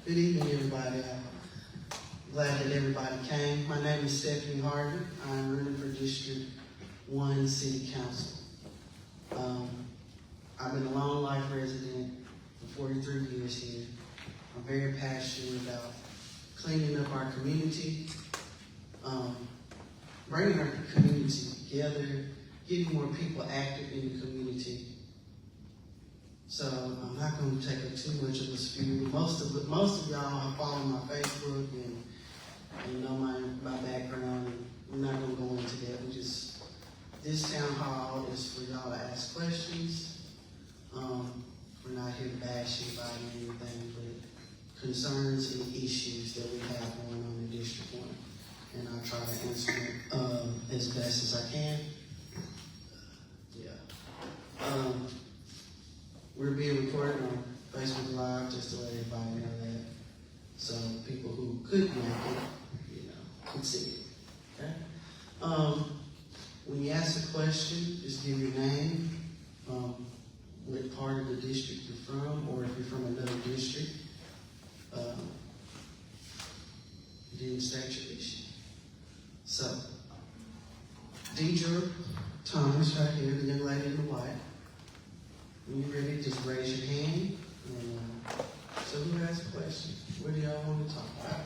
Good evening, everybody. I'm glad that everybody came. My name is Stephanie Harvey. I'm running for District 1 City Council. I've been a long life resident for 43 years here. I'm very passionate about cleaning up our community, bringing our community together, getting more people active in the community. So I'm not going to take up too much of a spiel. Most of y'all have followed my Facebook and know my background. And we're not going to go into that. This town hall is for y'all to ask questions. We're not here to bash anybody or anything, but concerns and issues that we have going on in District 1. And I'll try to answer it as best as I can. Yeah. We're being recorded on Facebook Live just to let everybody know that. So people who couldn't make it, can see it. Okay? When you ask a question, just give your name, what part of the district you're from, or if you're from another district. Then state your issue. So, Deidre Thomas right here, the young lady in the white. When you're ready, just raise your hand. And, so who has a question? What do y'all want to talk about?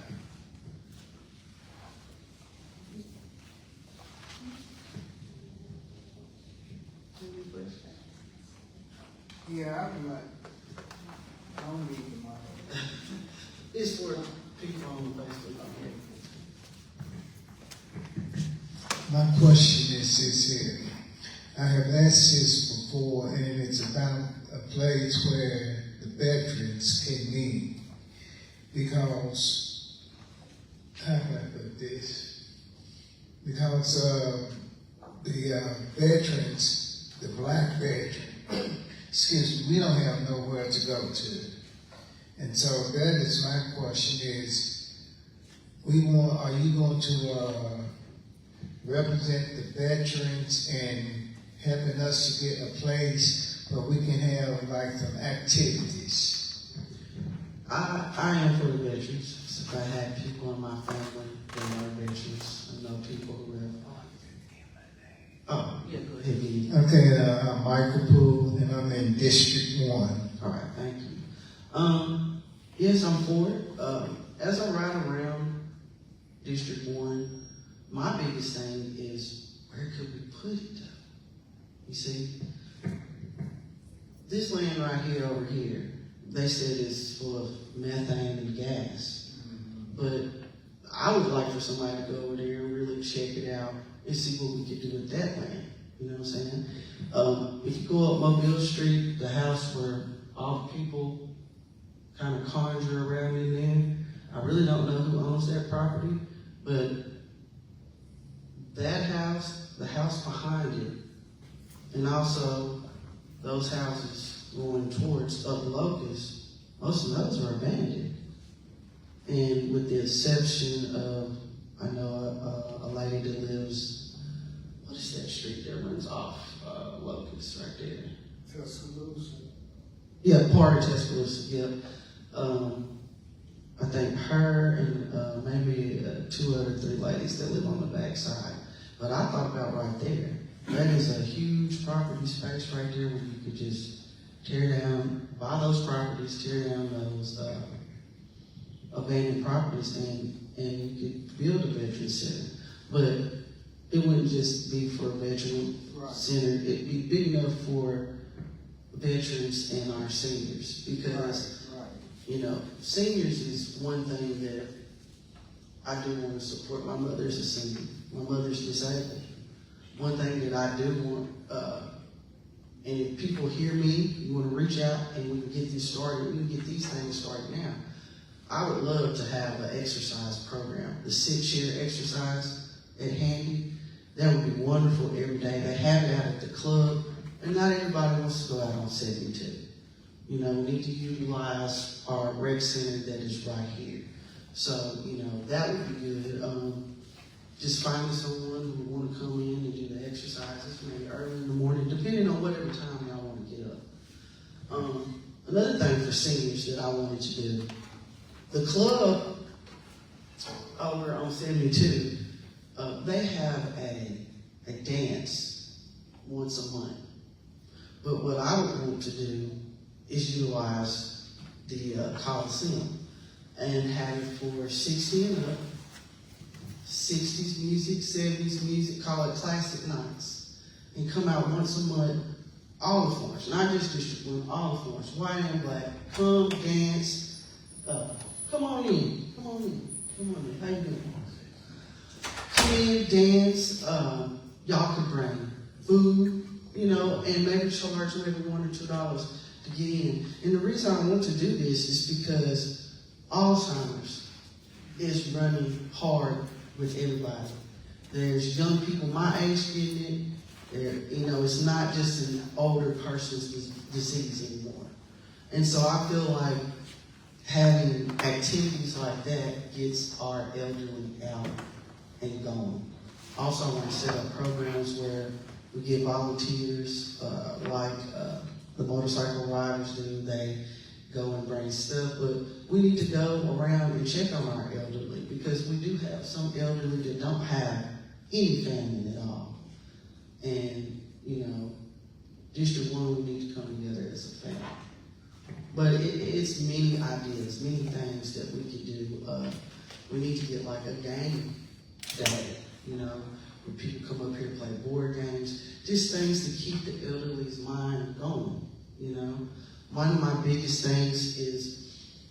Any questions? Yeah, I don't need the money. It's for people on the Facebook. My question is here. I have asked this before, and it's about a place where the veterans can meet. Because, how can I put this? Because the veterans, the black veteran, we don't have nowhere to go to. And so that is my question is, are you going to represent the veterans and helping us to get a place where we can have like some activities? I am for the veterans. So I had people in my family that are veterans. I know people who have. Oh, yeah, go ahead. Okay, I'm Michael Poole, and I'm in District 1. All right, thank you. Yes, I'm for it. As I ride around District 1, my biggest thing is, where could we put it though? You see, this land right here over here, they said is full of methane and gas. But I would like for somebody to go over there and really check it out and see what we could do with that land. You know what I'm saying? If you go up Mobile Street, the house where all the people kind of conjure around in there, I really don't know who owns that property, but that house, the house behind it, and also those houses going towards Up Locust, most of those are abandoned. And with the exception of, I know a lady that lives, what is that street that runs off Locust right there? Tuscaloosa. Yeah, part of Tuscaloosa, yeah. I think her and maybe 2 other 3 ladies that live on the back side. But I thought about right there. That is a huge property space right there where you could just tear down, buy those properties, tear down those abandoned properties, and you could build a veteran center. But it wouldn't just be for a veteran center. It'd be big enough for veterans and our seniors, because seniors is one thing that I do want to support. My mother's a senior. My mother's disabled. One thing that I do want, and if people hear me, you want to reach out and we can get this started. We can get these things started now. I would love to have an exercise program, the sit-chair exercise at Handy. That would be wonderful every day. They have it out at the club, and not everybody wants to go out on 72. We need to utilize our rec center that is right here. So, that would be good. Just finding someone who would want to come in and do the exercises, maybe early in the morning, depending on whatever time y'all want to get up. Another thing for seniors that I wanted to do The club over on 72, they have a dance once a month. But what I would want to do is utilize the Coliseum and have it for 60 and up, 60s music, 70s music, call it classic nights, and come out once a month, all the Florence, not just District 1, all the Florence, white and black, come dance, come on in, come on in, come on in, how you doing? Come in, dance, y'all could bring food, you know, and maybe charge maybe $1 or $2 to get in. And the reason I want to do this is because Alzheimer's is running hard with everybody. There's young people my age getting it. You know, it's not just an older person's disease anymore. And so I feel like having activities like that gets our elderly out and going. Also, I want to set up programs where we get volunteers, like the motorcycle riders do. They go and bring stuff, but we need to go around and check on our elderly because we do have some elderly that don't have any family at all. And, you know, District 1, we need to come together as a family. But it's many ideas, many things that we could do. We need to get like a game day, you know, where people come up here and play board games, just things to keep the elderly's mind going, you know. One of my biggest things is,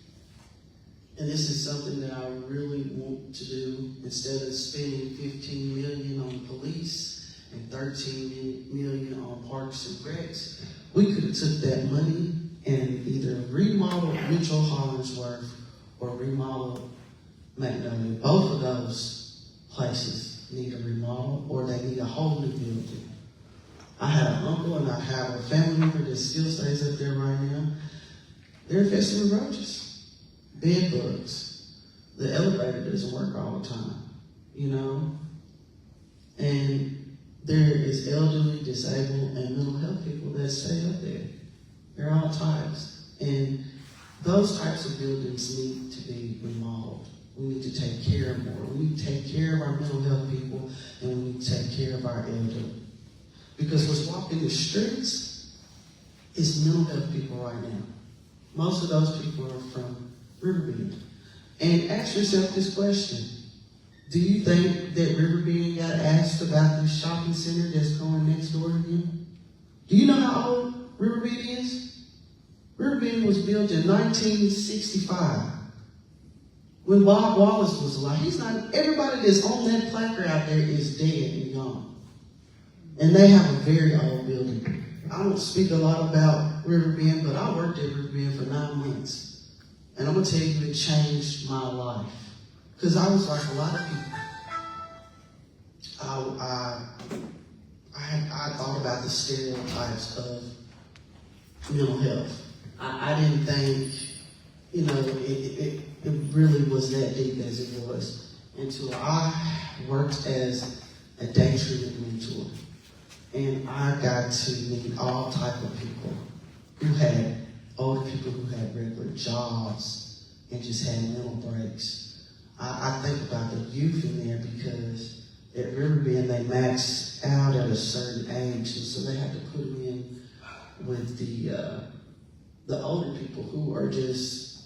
and this is something that I really want to do, instead of spending $15 million on police and $13 million on parks and recs, we could have took that money and either remodeled Mitchell Hollingsworth or remodeled Magnolia. Both of those places need a remodel or they need a whole new building. I had an uncle and I have a family member that still stays up there right now. They're infested with roaches, bed bugs. The elevator doesn't work all the time, you know? And there is elderly, disabled, and mental health people that stay up there. They're all types. And those types of buildings need to be remodeled. We need to take care of more. We need to take care of our mental health people, and we need to take care of our elderly. Because what's walking the streets is mental health people right now. Most of those people are from Riverbend. And ask yourself this question. Do you think that Riverbend got asked about this shopping center that's going next door to them? Do you know how old Riverbend is? Riverbend was built in 1965. When Bob Wallace was alive. He's not, everybody that's on that placard out there is dead and gone. And they have a very old building. I don't speak a lot about Riverbend, but I worked at Riverbend for 9 months. And I'm going to tell you, it changed my life. Because I was like a lot of people. I thought about the stereotypes of mental health. I didn't think, you know, it really was that deep as it was until I worked as a day treatment mentor. And I got to meet all type of people who had, older people who had regular jobs and just had mental breaks. I think about the youth in there because at Riverbend they maxed out at a certain age, and so they had to put them in with the older people who are just,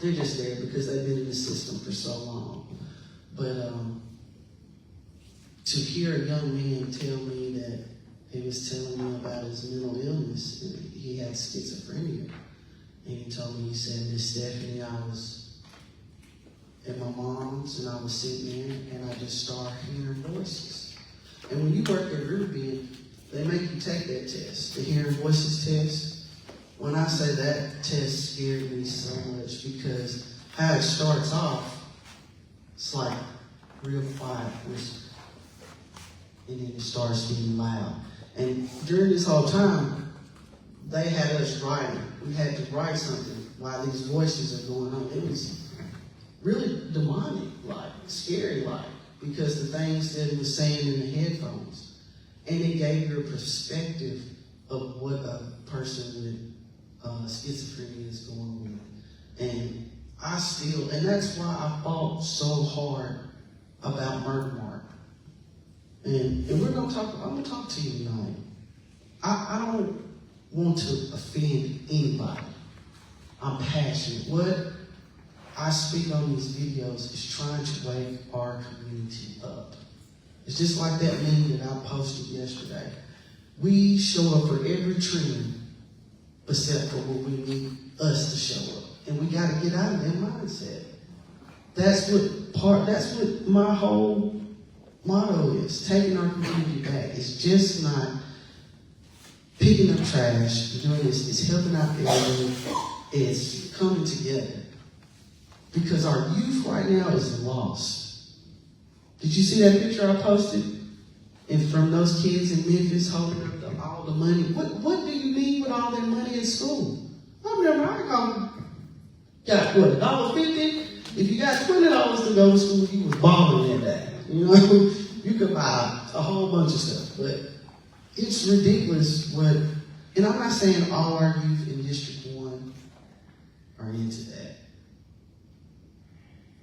they're just there because they've been in the system for so long. But to hear a young man tell me that he was telling me about his mental illness, and he had schizophrenia, and he told me, he said, Miss Stephanie, I was at my mom's and I was sitting there and I just started hearing voices. And when you work at Riverbend, they make you take that test, the hearing voices test. When I say that test scared me so much because how it starts off, it's like real quiet whisper. And then it starts getting loud. And during this whole time, they had us writing. We had to write something while these voices are going on. It was really demonic-like, scary-like, because the things that it was saying in the headphones. And it gave you a perspective of what a person with schizophrenia is going with. And and that's why I fought so hard about Murder Mark. And I'm gonna talk to you tonight. I don't want to offend anybody. I'm passionate. What I speak on these videos is trying to wake our community up. It's just like that meme that I posted yesterday. We show up for every trend except for what we need us to show up. And we got to get out of that mindset. That's what my whole motto is, taking our community back. It's just not picking up trash, doing this, it's helping out the elderly, it's coming together. Because our youth right now is lost. Did you see that picture I posted? And from those kids in Memphis holding up all the money. What do you need with all that money in school? I remember I got what, $1.50? If you got $20 to go to school, you was balling that day. You know, you could buy a whole bunch of stuff. But it's ridiculous and I'm not saying all our youth in District 1 are into that.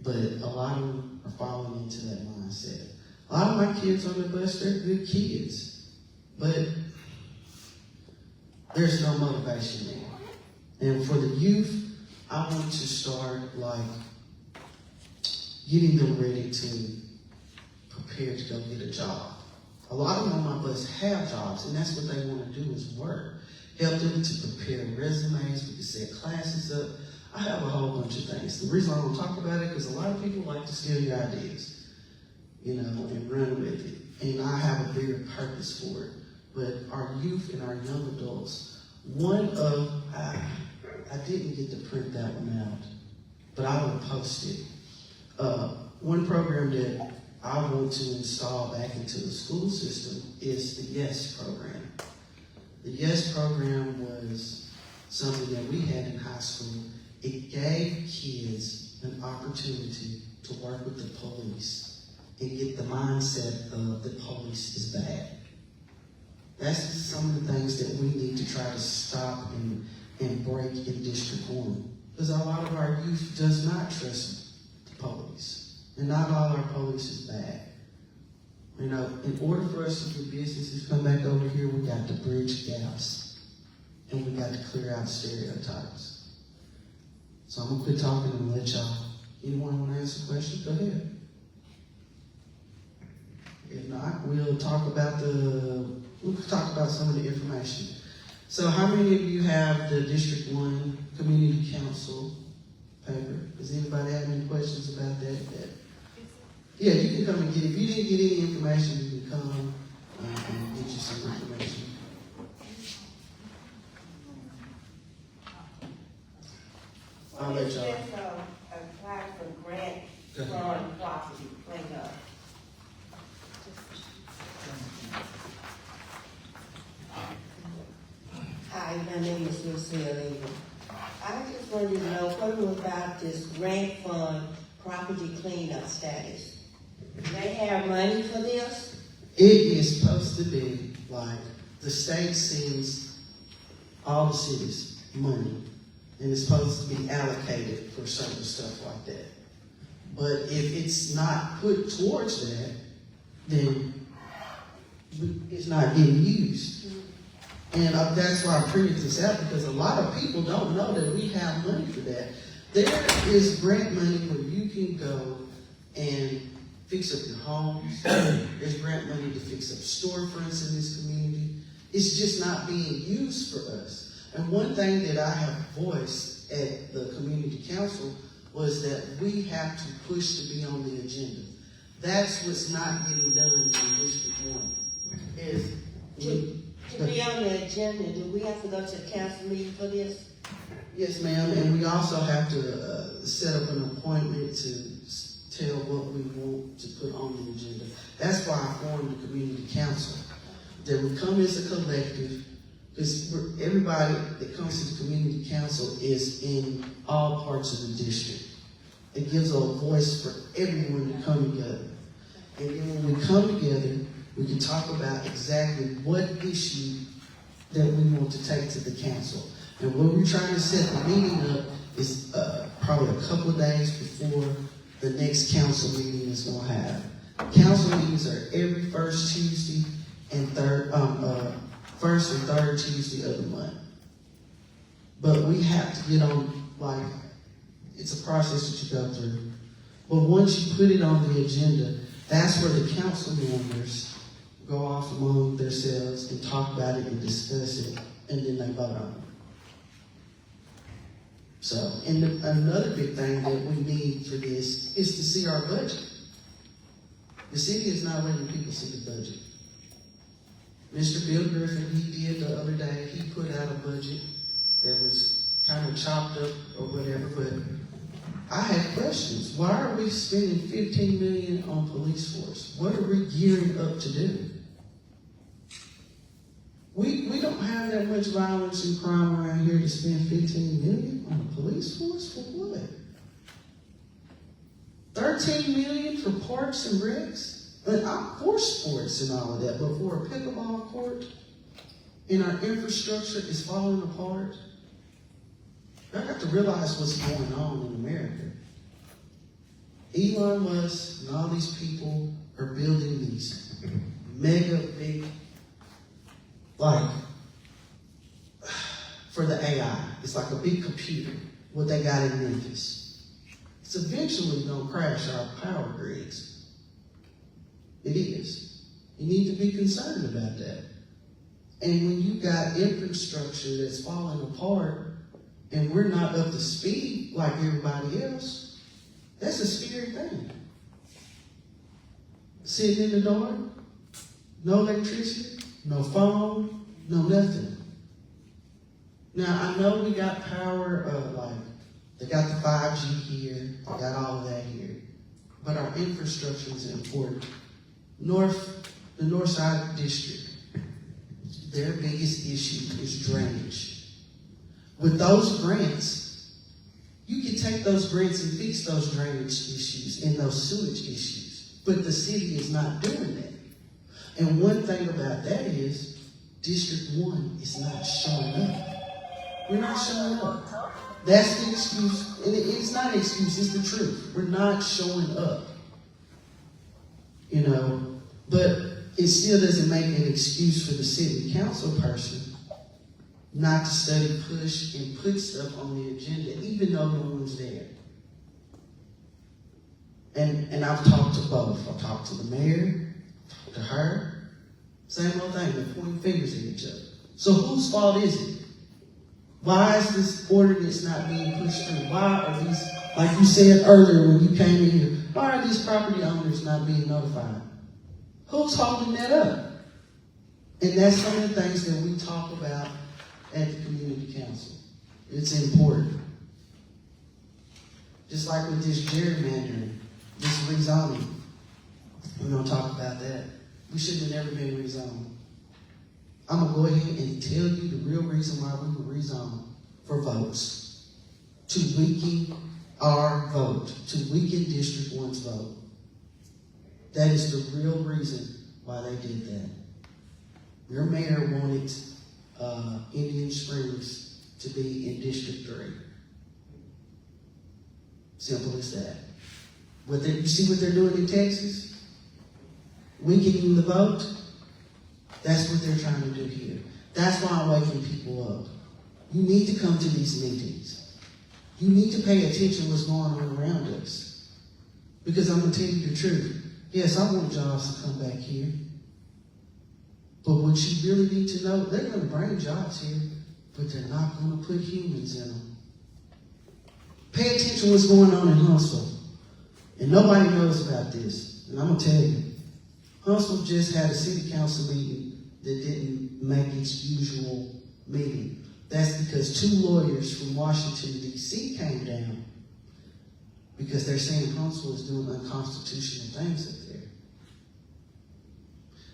But a lot of them are falling into that mindset. A lot of my kids on the bus, they're good kids. But there's no motivation there. And for the youth, I want to start getting them ready to prepare to go get a job. A lot of them on my bus have jobs, and that's what they want to do is work. Help them to prepare resumes, we can set classes up. I have a whole bunch of things. The reason I don't talk about it, because a lot of people like to steal your ideas, and run with it. And I have a bigger purpose for it. But our youth and our young adults, I didn't get to print that one out, but I will post it. One program that I want to install back into the school system is the YES program. The YES program was something that we had in high school. It gave kids an opportunity to work with the police and get the mindset of the police is bad. That's some of the things that we need to try to stop and break in District 1. Because a lot of our youth does not trust the police. And not all our police is bad. In order for us to get businesses come back over here, we got to bridge gaps. And we got to clear out stereotypes. So I'm going to quit talking and let y'all. Anyone want to ask a question? Go ahead. If not, we'll talk about some of the information. So how many of you have the District 1 Community Council paper? Does anybody have any questions about that? Yeah, you can come and get it. If you didn't get any information, you can come and get you some information. I'll let y'all. Just apply for grant from property cleanup. Hi, my name is Lucille Ingram. I just wanted to know what about this grant fund property cleanup status. Do they have money for this? It is supposed to be like the state sends all the cities money, and it's supposed to be allocated for certain stuff like that. But if it's not put towards that, then it's not getting used. And that's why I printed this out, because a lot of people don't know that we have money for that. There is grant money where you can go and fix up your homes. There's grant money to fix up storefronts in this community. It's just not being used for us. And one thing that I have voiced at the community council was that we have to push to be on the agenda. That's what's not getting done in District 1. To be on the agenda, do we have to go to the council meeting for this? Yes, ma'am, and we also have to set up an appointment to tell what we want to put on the agenda. That's why I formed the community council. That we come as a collective, because everybody that comes to the community council is in all parts of the district. It gives a voice for everyone to come together. And then when we come together, we can talk about exactly what issue that we want to take to the council. And what we're trying to set the meeting up is probably a couple of days before the next council meeting is gonna have. Council meetings are every first Tuesday and first and third Tuesday of the month. But we have to get on, like, it's a process that you go through. But once you put it on the agenda, that's where the council members go off among themselves and talk about it and discuss it, and then they vote on it. So, and another big thing that we need for this is to see our budget. The city is not letting people see the budget. Mr. Bill Griffin, he did the other day, he put out a budget that was kind of chopped up or whatever, but I had questions. Why are we spending $15 million on police force? What are we gearing up to do? We don't have that much violence and crime around here to spend $15 million on the police force for what? $13 million for parks and recs? And I'm for sports and all of that, but for a pickleball court and our infrastructure is falling apart, I got to realize what's going on in America. Elon Musk and all these people are building these mega big, like, for the AI. It's like a big computer, what they got in Memphis. It's eventually going to crash our power grids. It is. You need to be concerned about that. And when you got infrastructure that's falling apart and we're not up to speed like everybody else, that's a scary thing. Sitting in the dark, no electricity, no phone, no nothing. Now, I know we got power, like, they got the 5G here, they got all of that here, but our infrastructure is important. The North Side District, their biggest issue is drainage. With those grants, you can take those grants and fix those drainage issues and those sewage issues, but the city is not doing that. And one thing about that is, District 1 is not showing up. We're not showing up. That's the excuse, and it's not an excuse, it's the truth. We're not showing up. You know, but it still doesn't make an excuse for the city council person not to study, push, and put stuff on the agenda, even though no one's there. And I've talked to both. I've talked to the mayor, talked to her. Same old thing, they're pointing fingers at each other. So whose fault is it? Why is this ordinance not being pushed through? Why are these, like you said earlier when you came in here, why are these property owners not being notified? Who's holding that up? And that's some of the things that we talk about at the community council. It's important. Just like with this gerrymandering, this rezoning. We're going to talk about that. We shouldn't have never been rezoned. I'm going to go ahead and tell you the real reason why we were rezoned: for votes. To weaken our vote. To weaken District 1's vote. That is the real reason why they did that. Your mayor wanted Indian Springs to be in District 3. Simple as that. You see what they're doing in Texas? Weakening the vote? That's what they're trying to do here. That's why I'm waking people up. You need to come to these meetings. You need to pay attention to what's going on around us. Because I'm going to tell you the truth. Yes, I want jobs to come back here. But what you really need to know, they're going to bring jobs here, but they're not going to put humans in them. Pay attention to what's going on in Huntsville. And nobody knows about this. And I'm going to tell you, Huntsville just had a city council meeting that didn't make its usual meeting. That's because 2 lawyers from Washington, D.C. came down because they're saying Huntsville is doing unconstitutional things up there.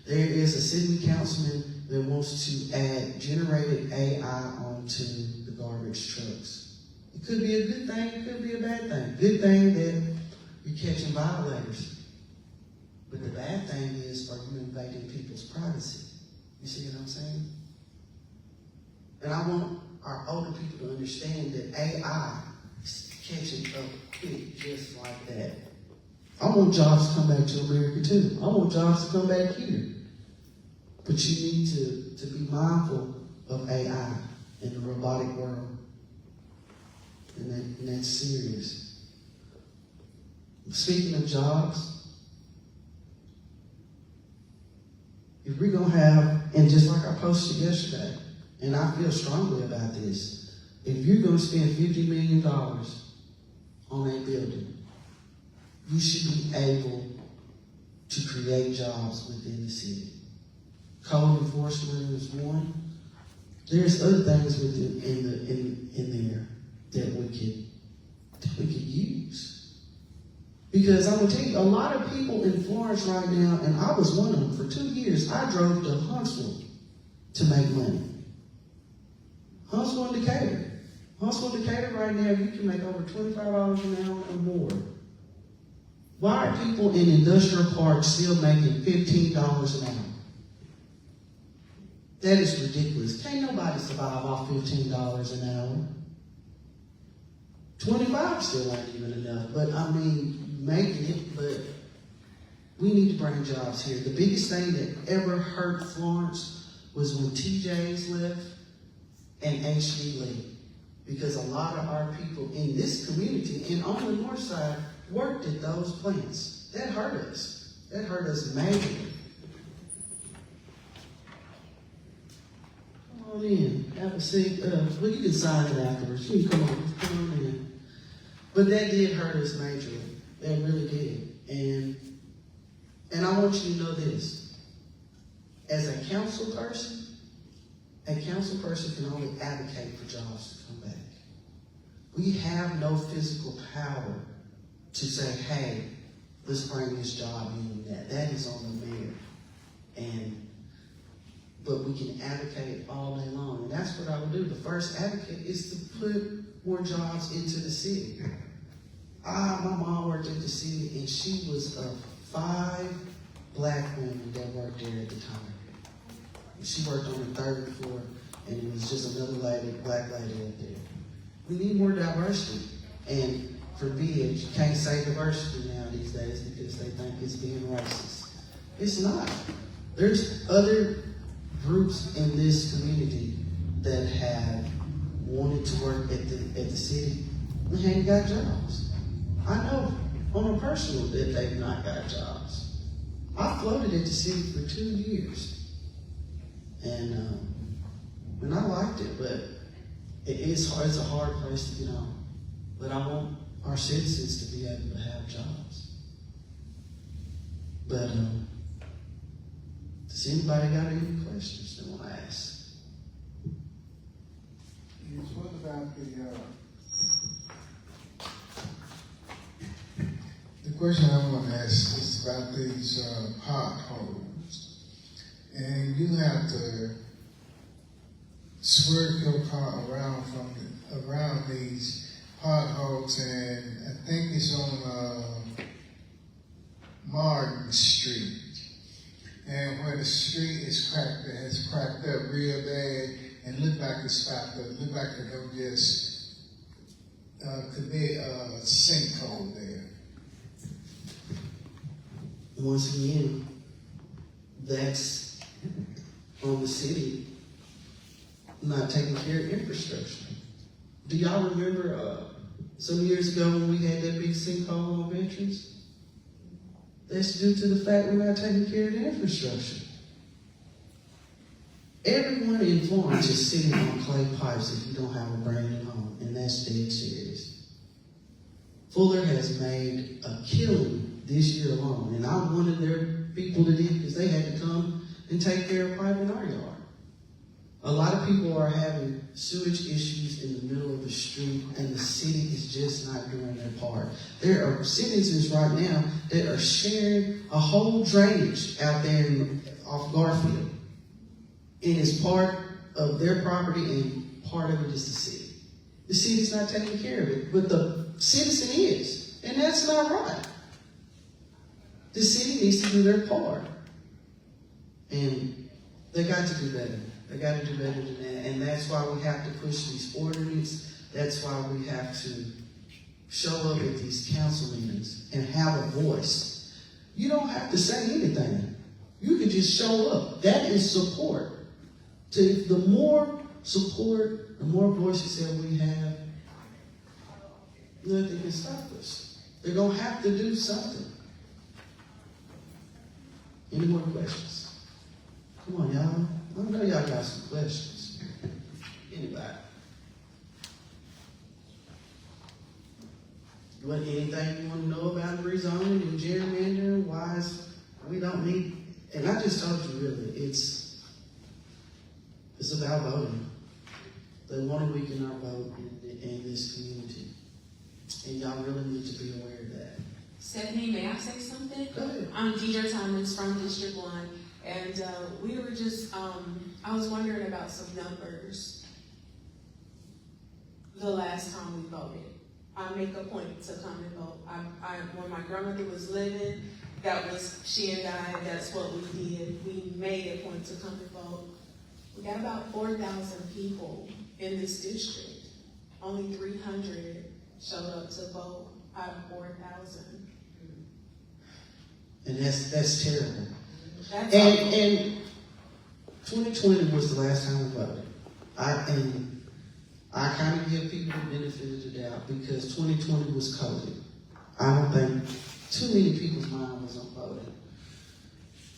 There is a city councilman that wants to add generated AI onto the garbage trucks. It could be a good thing, it could be a bad thing. Good thing that you're catching violators. But the bad thing is, are you invading people's privacy? You see what I'm saying? And I want our older people to understand that AI catching up quick just like that. I want jobs to come back to America too. I want jobs to come back here. But you need to be mindful of AI in the robotic world. And that's serious. Speaking of jobs, if we're going to have, and just like I posted yesterday, and I feel strongly about this, if you're going to spend $50 million on a building, you should be able to create jobs within the city. Code enforcement is one. There's other things within in there that we could use. Because I'm gonna tell you, a lot of people in Florence right now, and I was one of them for 2 years. I drove to Huntsville to make money. Huntsville and Decatur. Huntsville and Decatur right now, you can make over $25 an hour or more. Why are people in industrial parks still making $15 an hour? That is ridiculous. Can't nobody survive off $15 an hour. 25 still ain't even enough. But I mean, making it, but we need to bring jobs here. The biggest thing that ever hurt Florence was when TJ's left and HD Lee. Because a lot of our people in this community and on the north side worked at those plants. That hurt us. That hurt us majorly. Come on in. Have a seat. Well, you can sign it afterwards. You can come on in. But that did hurt us majorly. That really did. And I want you to know this. As a council person can only advocate for jobs to come back. We have no physical power to say, hey, let's bring this job in. That is on the mayor. But we can advocate all day long. And that's what I would do. The first advocate is to put more jobs into the city. My mom worked at the city, and she was of 5 black women that worked there at the time. She worked on the 3rd floor, and it was just another black lady up there. We need more diversity. And forbid, you can't say diversity now these days because they think it's being racist. It's not. There's other groups in this community that have wanted to work at the city and ain't got jobs. I know on a personal that they've not got jobs. I floated at the city for 2 years. And I liked it, but it's a hard place to get on. But I want our citizens to be able to have jobs. But does anybody got any questions they want to ask? Yes, what about The question I want to ask is about these potholes. And you have to swerve your car around these potholes, and I think it's on Martin Street. And where the street is cracked, it has cracked up real bad and look like it's about to, look like they're going to just commit a sinkhole there. Once again, that's on the city not taking care of infrastructure. Do y'all remember some years ago when we had that big sinkhole on Veterans? That's due to the fact we're not taking care of the infrastructure. Everyone in Florence is sitting on clay pipes if you don't have a brand new home, and that's dead serious. Fuller has made a killing this year alone, and I'm one of their people that did because they had to come and take care of pipe in our yard. A lot of people are having sewage issues in the middle of the street, and the city is just not doing their part. There are citizens right now that are sharing a whole drainage out there off Garfield. And it's part of their property, and part of it is the city. The city's not taking care of it, but the citizen is, and that's not right. The city needs to do their part, and they got to do better. They got to do better than that, and that's why we have to push these ordinances. That's why we have to show up at these council meetings and have a voice. You don't have to say anything. You can just show up. That is support. The more support, the more voices that we have, nothing can stop us. They're going to have to do something. Any more questions? Come on, y'all. I know y'all got some questions. Anybody? What, anything you want to know about rezoning and gerrymandering? Why we don't need, and I just told you really, it's about voting. They want to weaken our vote in this community. And y'all really need to be aware of that. Stephanie, may I say something? Go ahead. I'm Deidre Thomas from District 1, and we were just, I was wondering about some numbers the last time we voted. I make a point to come and vote. When my grandmother was living, she and I, that's what we did. We made a point to come and vote. We got about 4,000 people in this district. Only 300 showed up to vote out of 4,000. And that's terrible. That's And 2020 was the last time we voted. I kind of give people the benefit of the doubt because 2020 was COVID. I don't think too many people's mind was on voting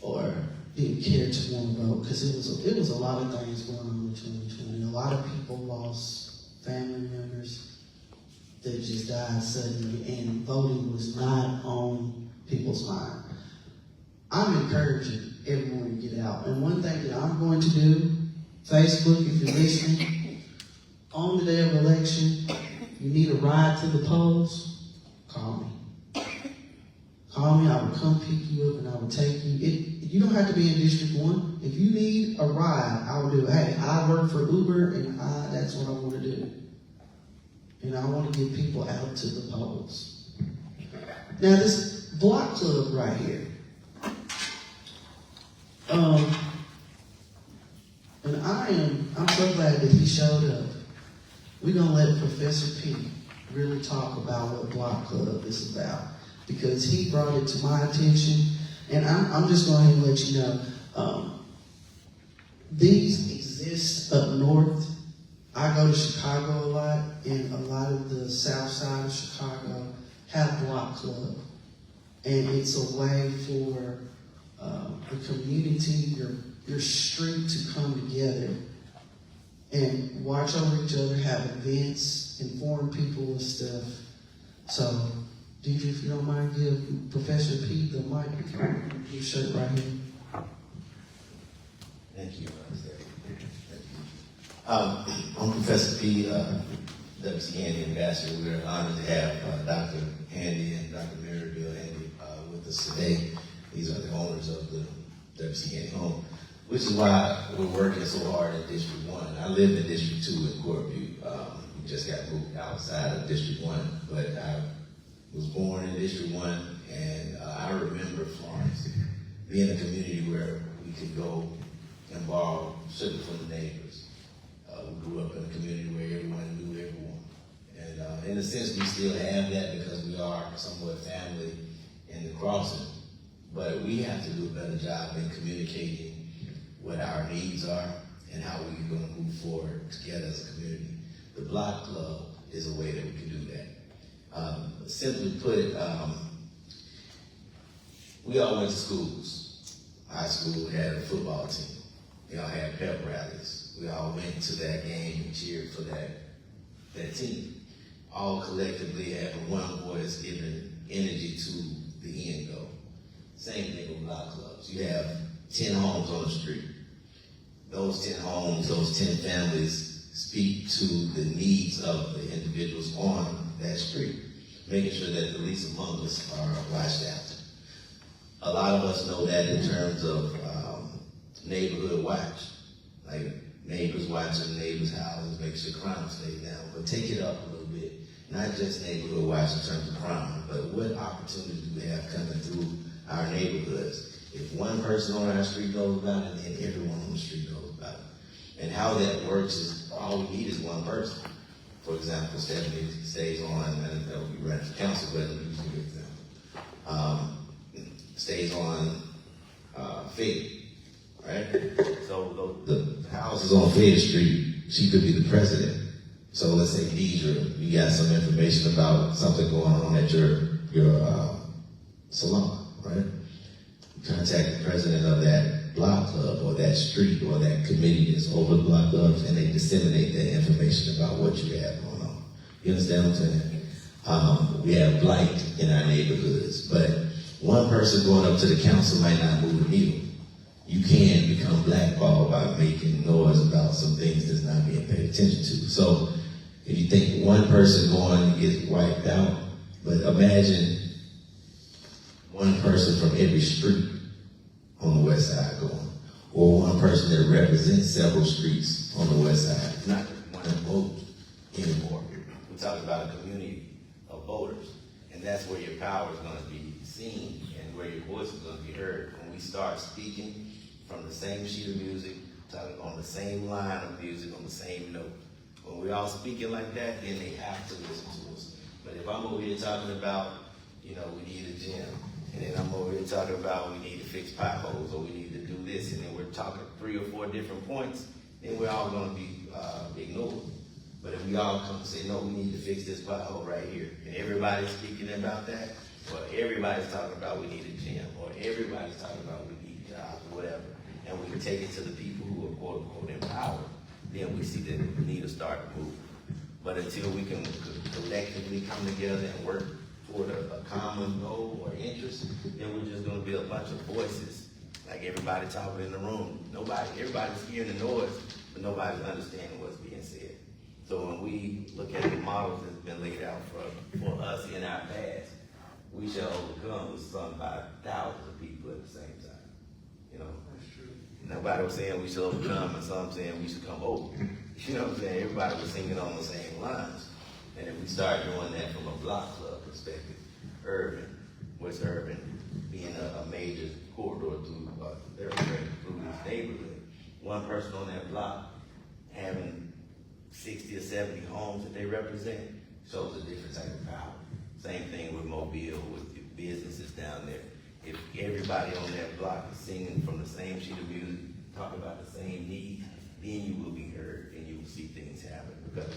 or didn't care to want to vote because it was a lot of things going on in 2020. A lot of people lost family members that just died suddenly, and voting was not on people's mind. I'm encouraging everyone to get out. And one thing that I'm going to do, Facebook, if you're listening, on the day of election, you need a ride to the polls, call me. Call me, I will come pick you up and I will take you. You don't have to be in District 1. If you need a ride, I will do it. Hey, I work for Uber and that's what I want to do. And I want to get people out to the polls. Now this block club right here. And I'm so glad that he showed up. We're going to let Professor P really talk about what Block Club is about because he brought it to my attention. And I'm just going to let you know, these exist up north. I go to Chicago a lot, and a lot of the south side of Chicago have Block Club. And it's a way for the community, your street to come together and watch over each other, have events, inform people and stuff. So, Deidre, if you don't mind, give Professor Pete the mic. Your shirt right here. Thank you. I'm Professor P, WC Handy Ambassador. We're honored to have Dr. Handy and Dr. Maribel Handy with us today. These are the owners of the WC Handy home, which is why we're working so hard in District 1. I live in District 2 in Courtview. We just got moved outside of District 1, but I was born in District 1, and I remember Florence being a community where we could go and borrow sugar from the neighbors. We grew up in a community where everyone knew everyone. And in a sense, we still have that because we are somewhat family in the crossing. But we have to do a better job in communicating what our needs are and how we're going to move forward together as a community. The Block Club is a way that we can do that. Simply put, we all went to schools. Our school had a football team. We all had pep rallies. We all went to that game and cheered for that team. All collectively having one voice, giving energy to the end goal. Same thing with block clubs. You have 10 homes on the street. Those 10 homes, those 10 families speak to the needs of the individuals on that street, making sure that the least among us are watched after. A lot of us know that in terms of neighborhood watch, like neighbors watching neighbors' houses, make sure crime stays down, but take it up a little bit. Not just neighborhood watch in terms of crime, but what opportunities do we have coming through our neighborhoods? If one person on our street knows about it, then everyone on the street knows about it. And how that works is all we need is one person. For example, Stephanie stays on, and that would be running for council, but I'm using an example. Stays on Fayette, right? So the house is on Fayette Street. She could be the president. So let's say Deidre, you got some information about something going on at your salon, right? Contact the president of that block club or that street or that committee that's over the block clubs, and they disseminate that information about what you have going on. You understand what I'm saying? We have blight in our neighborhoods, but one person going up to the council might not move the needle. You can become blackballed by making noise about some things that's not being paid attention to. So if you think one person going to get wiped out, but imagine one person from every street on the west side going, or one person that represents several streets on the west side. It's not one vote anymore. We're talking about a community of voters, and that's where your power is going to be seen and where your voice is going to be heard. When we start speaking from the same sheet of music, talking on the same line of music, on the same note. When we're all speaking like that, then they have to listen to us. But if I'm over here talking about, we need a gym, and then I'm over here talking about we need to fix potholes, or we need to do this, and then we're talking 3 or 4 different points, then we're all going to be ignored. But if we all come and say, no, we need to fix this pothole right here, and everybody's speaking about that, or everybody's talking about we need a gym, or everybody's talking about we need jobs, or whatever, and we can take it to the people who are quote unquote empowered, then we see that we need to start to move. But until we can collectively come together and work toward a common goal or interest, then we're just going to be a bunch of voices, like everybody talking in the room. Everybody's hearing the noise, but nobody's understanding what's being said. So when we look at the models that's been laid out for us in our past, we shall overcome was sung by thousands of people at the same time. That's true. Nobody was saying we should overcome, and some saying we should come over. You know what I'm saying? Everybody was singing on the same lines. And if we start doing that from a block club perspective, West Urban being a major corridor through this neighborhood, one person on that block having 60 or 70 homes that they represent shows a different type of power. Same thing with Mobile, with the businesses down there. If everybody on that block is singing from the same sheet of music, talking about the same needs, then you will be heard and you will see things happen. Because,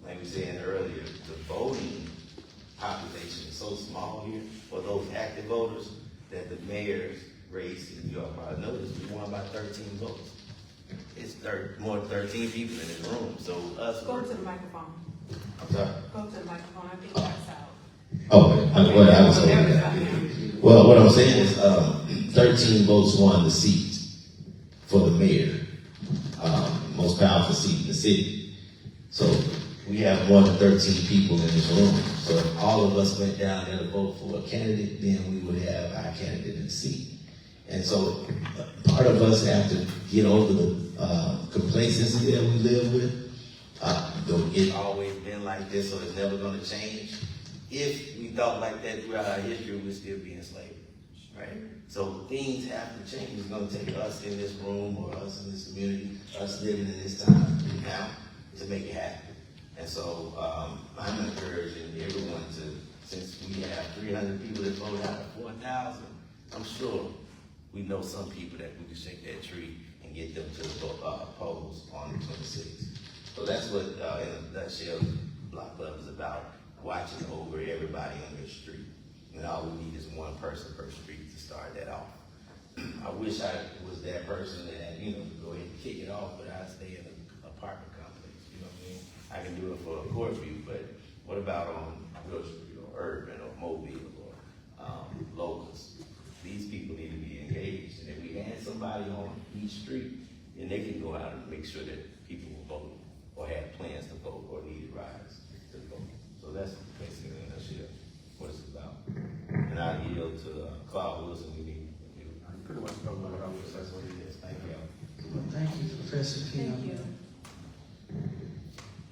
like we said earlier, the voting population is so small here for those active voters that the mayor's race, if you all probably noticed, we won by 13 votes. It's more than 13 people in this room. So us. Go to the microphone. I'm sorry. Go to the microphone. I think that's out. Well, what I'm saying is 13 votes won the seat for the mayor, most powerful seat in the city. So we have more than 13 people in this room. So if all of us went down there to vote for a candidate, then we would have our candidate in the seat. And so part of us have to get over the complacency that we live with. It's always been like this, so it's never going to change. If we thought like that throughout our history, we'd still be enslaved, right? So things have to change. It's going to take us in this room or us in this community, us living in this time now to make it happen. And so I'm encouraging everyone to, since we have 300 people that voted out of 4,000, I'm sure we know some people that we can shake that tree and get them to the polls on the 26th. So that's what, in a nutshell, Block Club is about, watching over everybody on your street. And all we need is one person per street to start that off. I wish I was that person that, go ahead and kick it off, but I stay in an apartment complex, you know what I mean? I can do it for a court view, but what about on Will Street or Urban or Mobile or Locust? These people need to be engaged. And if we had somebody on each street, then they can go out and make sure that people will vote or have plans to vote or need rides to vote. So that's basically in a nutshell what it's about. And I yield to Claude Wilson. Pretty much covered what I was saying. That's what it is. Thank you. Well, thank you, Professor P. Thank you.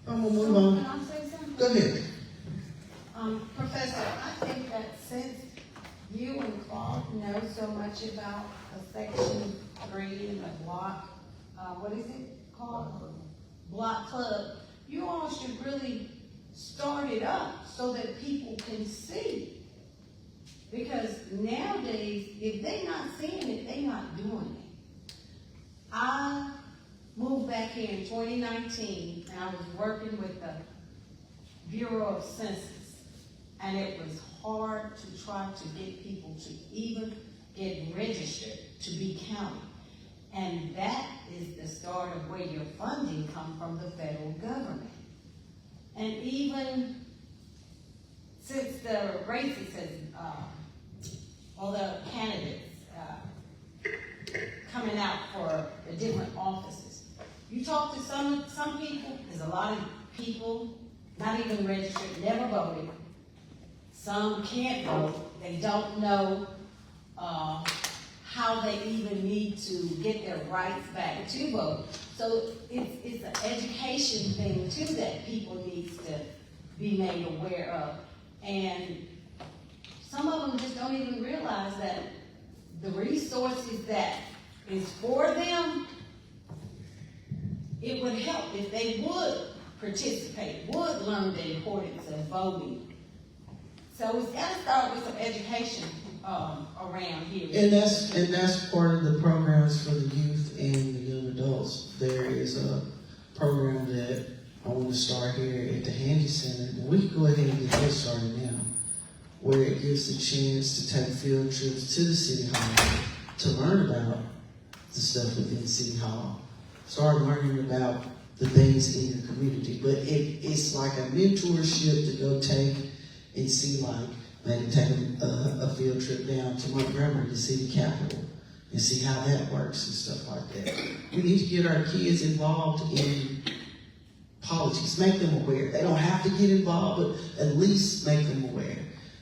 I'm gonna move Can on. I say something? Go ahead. Professor, I think that since you and Claude know so much about a Section 3 and the block, what is it called? Block Club, you all should really start it up so that people can see. Because nowadays, if they not seeing it, they not doing it. I moved back here in 2019, and I was working with the Bureau of Census, and it was hard to try to get people to even get registered to be counted. And that is the start of where your funding comes from the federal government. And even since the races has, or the candidates coming out for the different offices, you talk to some people, there's a lot of people not even registered, never voted. Some can't vote, they don't know how they even need to get their rights back to vote. So it's an education thing too that people need to be made aware of. And some of them just don't even realize that the resources that is for them, it would help if they would participate, would learn the importance of voting. So it's got to start with some education around here. And that's part of the programs for the youth and the young adults. There is a program that I want to start here at the Handy Center, and we can go ahead and get that started now, where it gives a chance to take field trips to the City Hall to learn about the stuff within City Hall. Start learning about the things in your community. But it's like a mentorship to go take and see, like, maybe take a field trip down to Montgomery, the city capital, and see how that works and stuff like that. We need to get our kids involved in politics, make them aware. They don't have to get involved, but at least make them aware.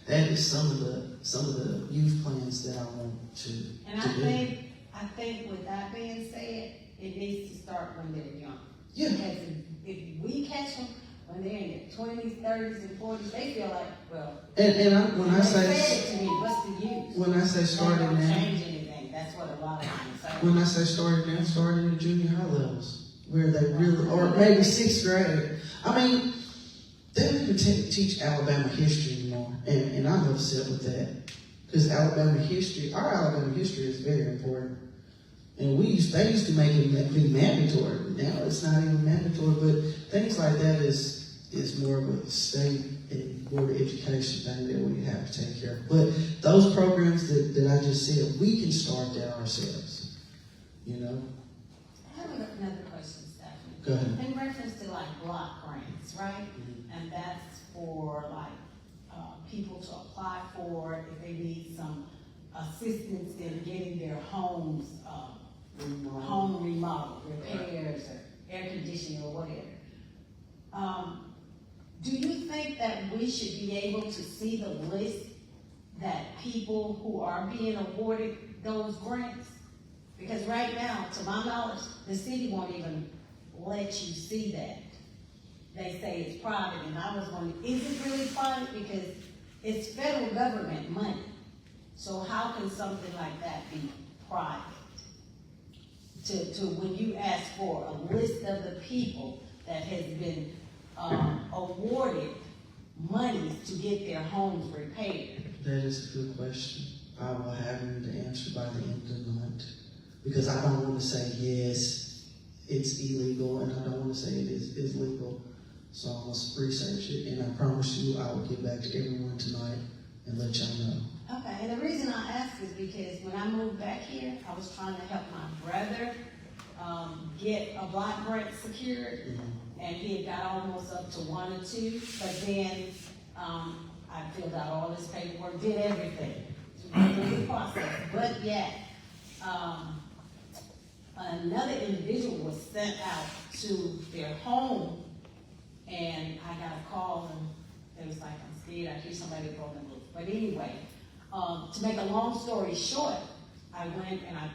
That is some of the youth plans that I want to And do. I think with that being said, it needs to start when they're young. Yeah. Because if we catch them when they're in their 20s, 30s, and 40s, they feel like, well, When I they said say it to me, what's the use? when I say That starting don't now, change anything. That's what a lot of them say. when I say starting now, starting in the junior high levels, where they really, or maybe sixth grade. I mean, they don't even teach Alabama history anymore, and I'm upset with that, because our Alabama history is very important. And they used to make it be mandatory. Now it's not even mandatory, but things like that is more of a state and board of education thing that we have to take care of. But those programs that I just said, we can start that ourselves. You know? I have another question, Stephanie. Go ahead. In reference to like block grants, right? And that's for like people to apply for if they need some assistance in getting their homes home remodeled, repairs, or air conditioning, or whatever. Do you think that we should be able to see the list that people who are being awarded those grants? Because right now, to my knowledge, the city won't even let you see that. They say it's private, and I was wondering, is it really private? Because it's federal government money. So how can something like that be private? To when you ask for a list of the people that has been awarded money to get their homes repaired. That is a good question. I will have you the answer by the end of the month. Because I don't want to say, yes, it's illegal, and I don't want to say it is legal. So I'm going to research it, and I promise you I will get back to everyone tonight and let y'all know. Okay, and the reason I ask is because when I moved back here, I was trying to help my brother get a block grant secured, and he had got almost up to 1 or 2, but then I filled out all this paperwork, did everything to go through the process, but yet another individual was sent out to their home, and I got a call, and it was like, I'm scared, I hear somebody broken loose. But anyway, to make a long story short, I went and I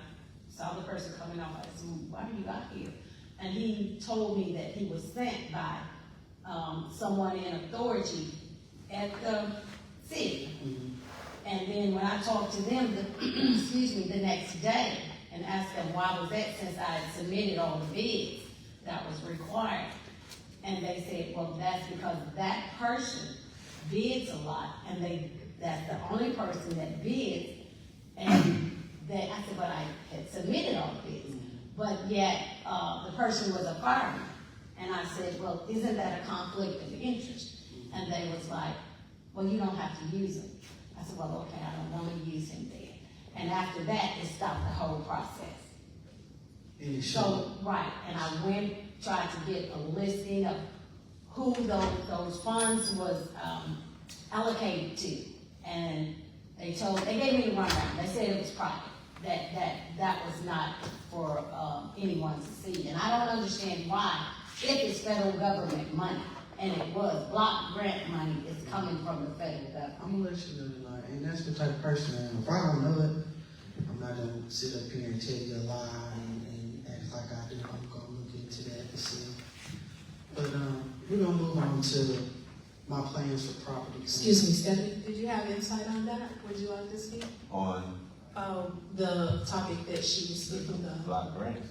saw the person coming off. I said, why are you out here? And he told me that he was sent by someone in authority at the city. And then when I talked to them, the next day, and asked them why was that, since I had submitted all the bids that was required, And they said, well, that's because that person bids a lot, and that's the only person that bids. And I said, but I had submitted all the bids, but yet, the person was a fireman. And I said, well, isn't that a conflict of interest? And they was like, well, you don't have to use him. I said, well, okay, I don't want to use him then. And after that, it stopped the whole process. And it should. So, right, and I went, tried to get a listing of who those funds was allocated to. And they gave me the rundown. They said it was private, that was not for anyone to see. And I don't understand why, if it's federal government money, and it was, block grant money is coming from the federal government. I'm gonna let you know tonight, and that's the type of person I am. If I don't know it, I'm not gonna sit up here and tell you a lie and act like I do. I'm gonna look into that to see. But we're gonna move on to my plans for property. Excuse me, Stephanie, did you have insight on that? Would you like to speak? On The topic that she was speaking of. block grants?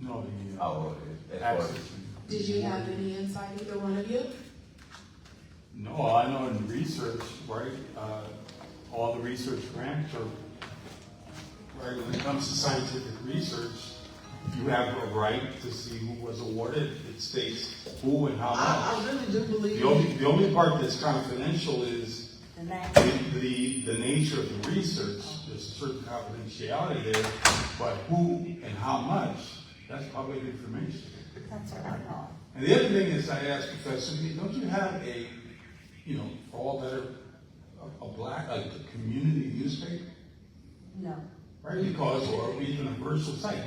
No, the, Oh, as far access. as, Did you have any insight, either one of you? No, I know in research, right, all the research grants are, right, when it comes to scientific research, you have a right to see who was awarded. It states who and how much. I really do believe The only part that's confidential is And that, the nature of the research. There's a certain confidentiality there, but who and how much, that's public information. that's what I thought. And the other thing is, I asked Professor Lee, don't you have a, for all better, a community newspaper? No. Right, because, or even a virtual site,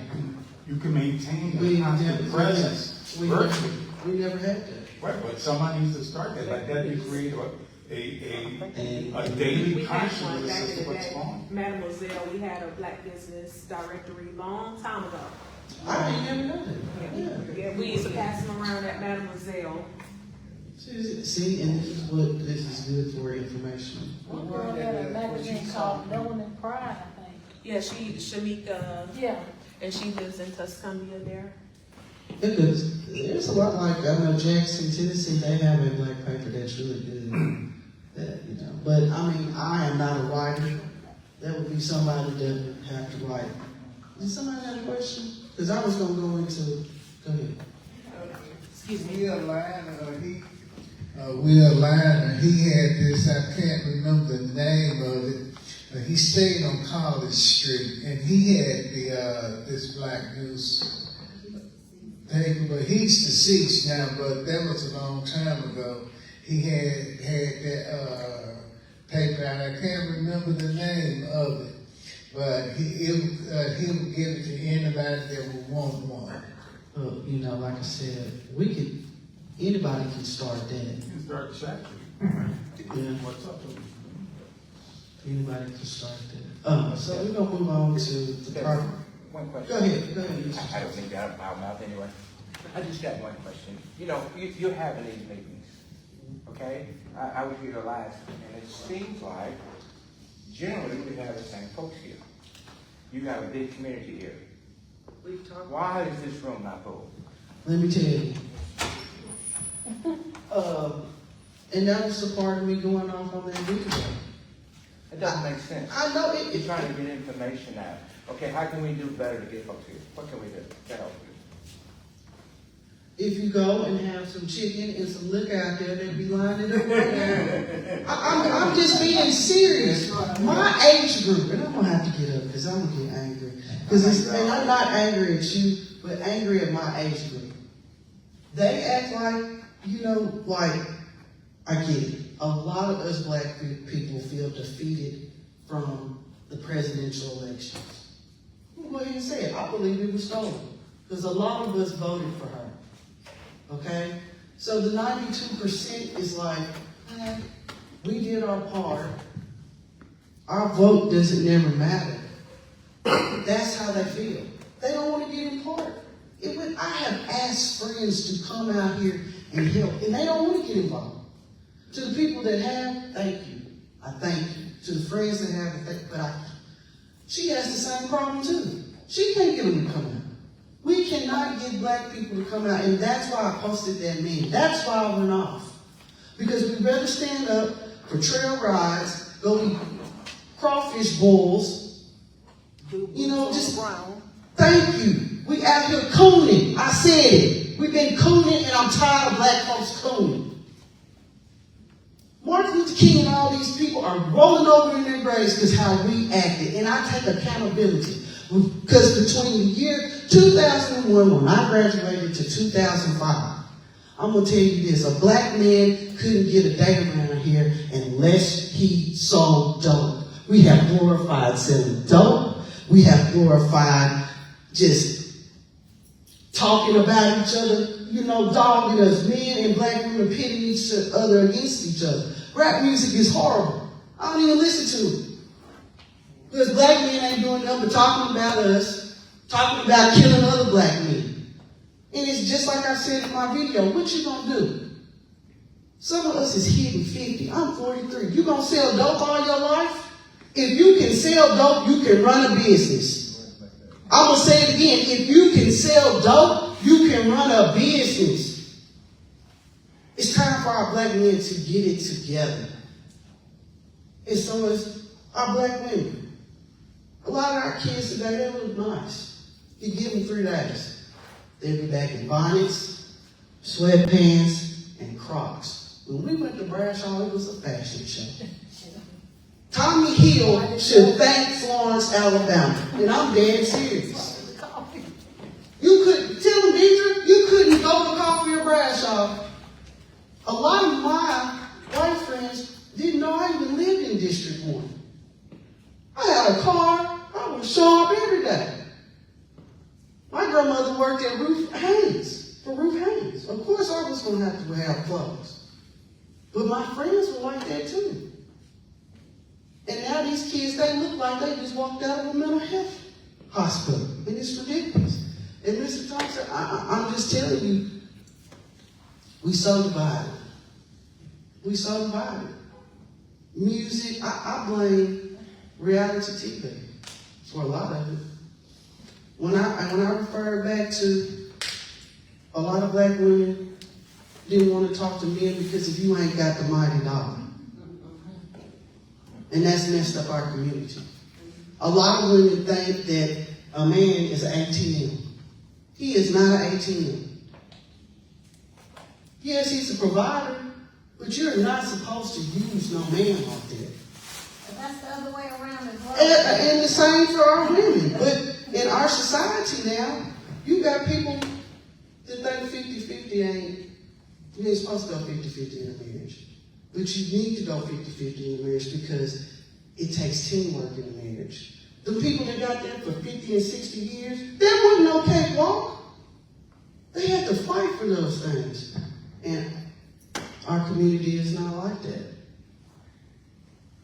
you can maintain We a never- constant presence we virtually. we never had that. Right, but somebody needs to start that, like that, you create a daily We had one consciousness back in of the what's day, going on. Mademoiselle, we had a black business directory long time ago. I ain't never know that. Yeah, we used to pass them around at Mademoiselle. See, and this is good for information. One girl had a magazine called Knowing and Pride, I think. Yeah, Shamika, Yeah. and she lives in Tuscumbia there. Because there's a lot like, I know Jackson, Tennessee, they have a black paper that's really good. That, but I mean, I am not a writer. That would be somebody that would have to write. Did somebody have a question? Because I was going to go into, go ahead. Excuse me. Will Liner, he had this, I can't remember the name of it. He stayed on College Street, and he had this black news paper, but he's deceased now, but that was a long time ago. He had that paper, and I can't remember the name of it, but he would give it to anybody that would want one. Well, like I said, anybody can start that. You can start a chapter. Yeah. What's up with it? Anybody can start that. So we're going to move on to the property. One question. Go ahead. I don't think that out mouth anyway. I just got one question. You're having these meetings, okay? I was here last, and it seems like generally we have the same folks here. You got a big community here. Why is this room not full? Let me tell you. And that was the part of me going off on that week ago. It doesn't make sense. I know it. You're trying to get information out. Okay, how can we do better to get folks here? What can we do to help you? If you go and have some chicken and some liquor out there, they'd be lining up right now. I'm just being serious. My age group, and I'm gonna have to get up because I'm gonna get angry. And I'm not angry at you, but angry at my age group. They act like I get it. A lot of us black people feel defeated from the presidential elections. I'm gonna go ahead and say it. I believe it was stolen because a lot of us voted for her. Okay? So the 92% is like, we did our part. Our vote doesn't never matter. That's how they feel. They don't want to get in part. I have asked friends to come out here and help, and they don't want to get involved. To the people that have, thank you. I thank you. To the friends that have, she has the same problem too. She can't get them to come out. We cannot cannot get black people to come out, and that's why I posted that meme. That's why I went off. Because we'd rather stand up for trail rides, go eat crawfish boils, you know, just thank you. We out here cooning. I said it. We've been cooning, and I'm tired of black folks cooning. Martin Luther King and all these people are rolling over in their graves because how we acted, and I take accountability. Because between the year 2001, when I graduated, to 2005, I'm going to tell you this, a black man couldn't get a day around here unless he sold dope. We have glorified selling dope. We have glorified just talking about each other, you know, dogging us, men and black women pitting each other against each other. Rap music is horrible. I don't even listen to it. Because black men ain't doing nothing but talking about us, talking about killing other black men. And it's just like I said in my video, what you gonna do? Some of us is hitting 50. I'm 43. You gonna sell dope all your life? If you can sell dope, you can run a business. I'm gonna say it again. If you can sell dope, you can run a business. It's time for our black men to get it together. And so is our black women. A lot of our kids today, they look nice. You give them 3 days. They'll be back in bonnets, sweatpants, and Crocs. When we went to Bradshaw, it was a fashion show. Tommy Hill should thank Florence, Alabama. And I'm dead serious. You couldn't, tell them, Deidre, you couldn't go to Coffee or Bradshaw. A lot of my white friends didn't know I even lived in District 1. I had a car. I would show up every day. My grandmother worked at Ruth Haynes, for Ruth Haynes. Of course I was going to have to have clothes. But my friends were like that too. And now these kids, they look like they just walked out of a mental health hospital. And it's ridiculous. And Mr. Thompson, I'm just telling you, we so divided. We so divided. Music, I blame reality TV for a lot of it. When I refer back to a lot of black women didn't want to talk to men because if you ain't got the mighty dollar. And that's messed up our community. A lot of women think that a man is an ATM. He is not an ATM. Yes, he's a provider, but you're not supposed to use no man like that. But that's the other way around as well. And the same for our women. But in our society now, you got people that think 50-50 you ain't supposed to go 50-50 in a marriage. But you need to go 50-50 in a marriage because it takes teamwork in a marriage. The people that got there for 50 and 60 years, there wasn't no cakewalk. They had to fight for those things. And our community is not like that.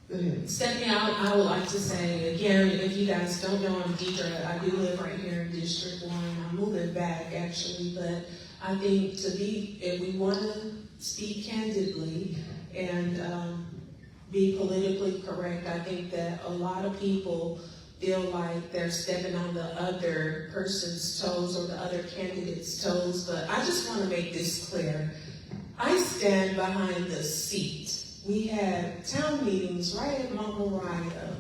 Go ahead. Stepping out, I would like to say, again, if you guys don't know, I'm Deidre. I do live right here in District 1. I'm moving back, actually, but I think if we want to speak candidly and be politically correct, I think that a lot of people feel like they're stepping on the other person's toes or the other candidate's toes, but I just want to make this clear. I stand behind the seat. We had town meetings right at Mount Moriah.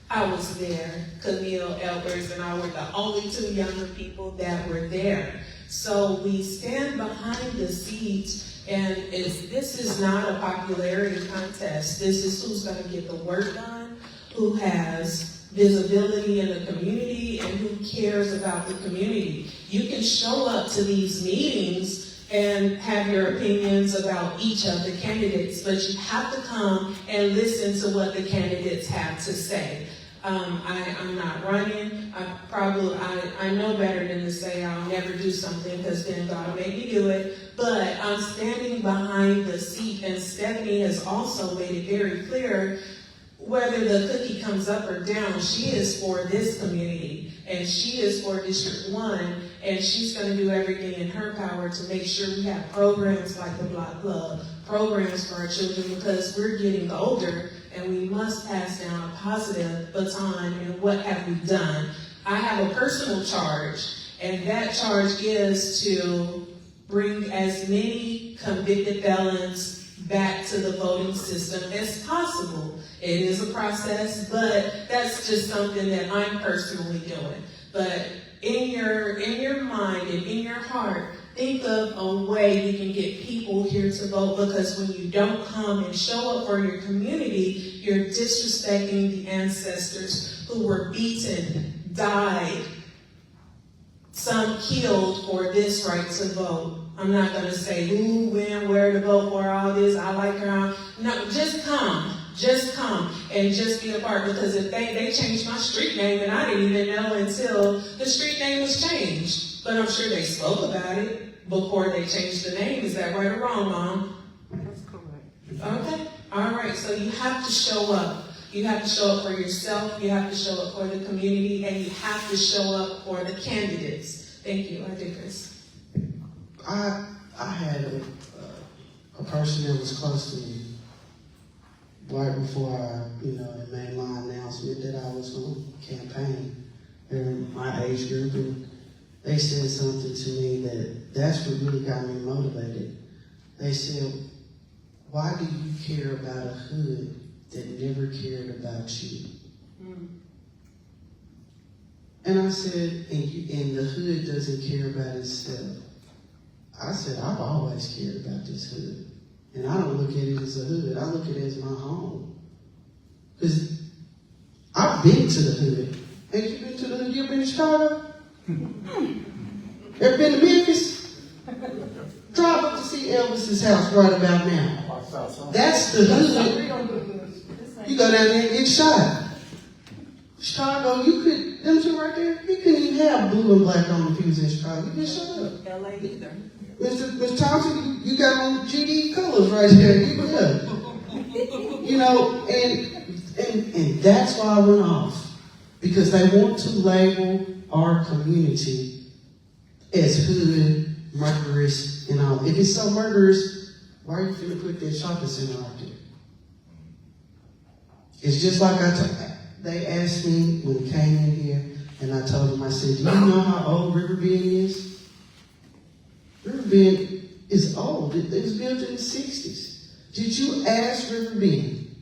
I was there. Camille Elbers and I were the only 2 younger people that were there. So we stand behind the seat, and this is not a popularity contest. This is who's going to get the work done, who has visibility in the community, and who cares about the community. You can show up to these meetings and have your opinions about each of the candidates, but you have to come and listen to what the candidates have to say. I'm not running. I know better than to say I'll never do something because then God will make me do it. But I'm standing behind the seat, and Stephanie has also made it very clear whether the cookie comes up or down, she is for this community, and she is for District 1, and she's going to do everything in her power to make sure we have programs like the Block Club, programs for our children, because we're getting older, and we must pass down a positive baton, and what have we done? I have a personal charge, And that charge is to bring as many convicted felons back to the voting system as possible. It is a process, but that's just something that I'm personally doing. But in your mind and in your heart, think of a way you can get people here to vote, because when you don't come and show up for your community, you're disrespecting the ancestors who were beaten, died, some killed for this right to vote. I'm not going to say who, when, where to vote for, all this, I like her. No, just come. Just come and just be a part, because if they changed my street name and I didn't even know until the street name was changed. But I'm sure they spoke about it before they changed the name. Is that right or wrong, Mom? That's correct. Okay. All right. So you have to show up. You have to show up for yourself. You have to show up for the community, and you have to show up for the candidates. Thank you. I digress. I had a person that was close to me right before I, made my announcement that I was going to campaign. They're in my age group, and they said something to me that's what really got me motivated. They said, "Why do you care about a hood that never cared about you?" And I said, and the hood doesn't care about itself. I said, I've always cared about this hood. And I don't look at it as a hood. I look at it as my home. Because I've been to the hood. Ain't you been to the hood? You ever been to Chicago? Ever been to Memphis? Drive up to see Elvis's house right about now. That's the hood. You go down there and get shot. Chicago, them two right there, you couldn't even have blue and black on if you was in Chicago. You get shot up. LA either. Mr. Thompson, you got on GD colors right there. And that's why I went off. Because they want to label our community as hood, murderous, and all. If it's so murderous, why are you finna put that shopping center out there? It's just like they asked me when we came in here, and I told them, I said, do you know how old Riverbend is? Riverbend is old. It was built in the 60s. Did you ask Riverbend,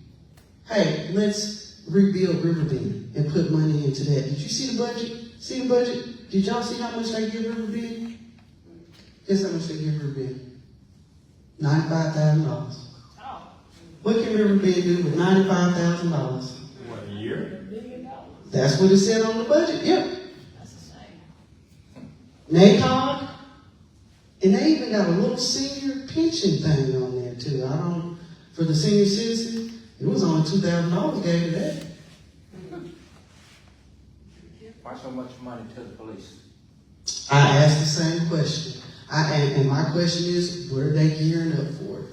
hey, let's rebuild Riverbend and put money into that? Did you see the budget? See the budget? Did y'all see how much they give Riverbend? Guess how much they give Riverbend? $95,000. What can Riverbend do with $95,000? What, a year? That's what it said on the budget. Yep. That's the same. NACOG. And they even got a little senior pension thing on there too. For the senior citizen, it was only $2,000 gave you that. Why so much money to the police? I asked the same question. And my question is, what are they gearing up for?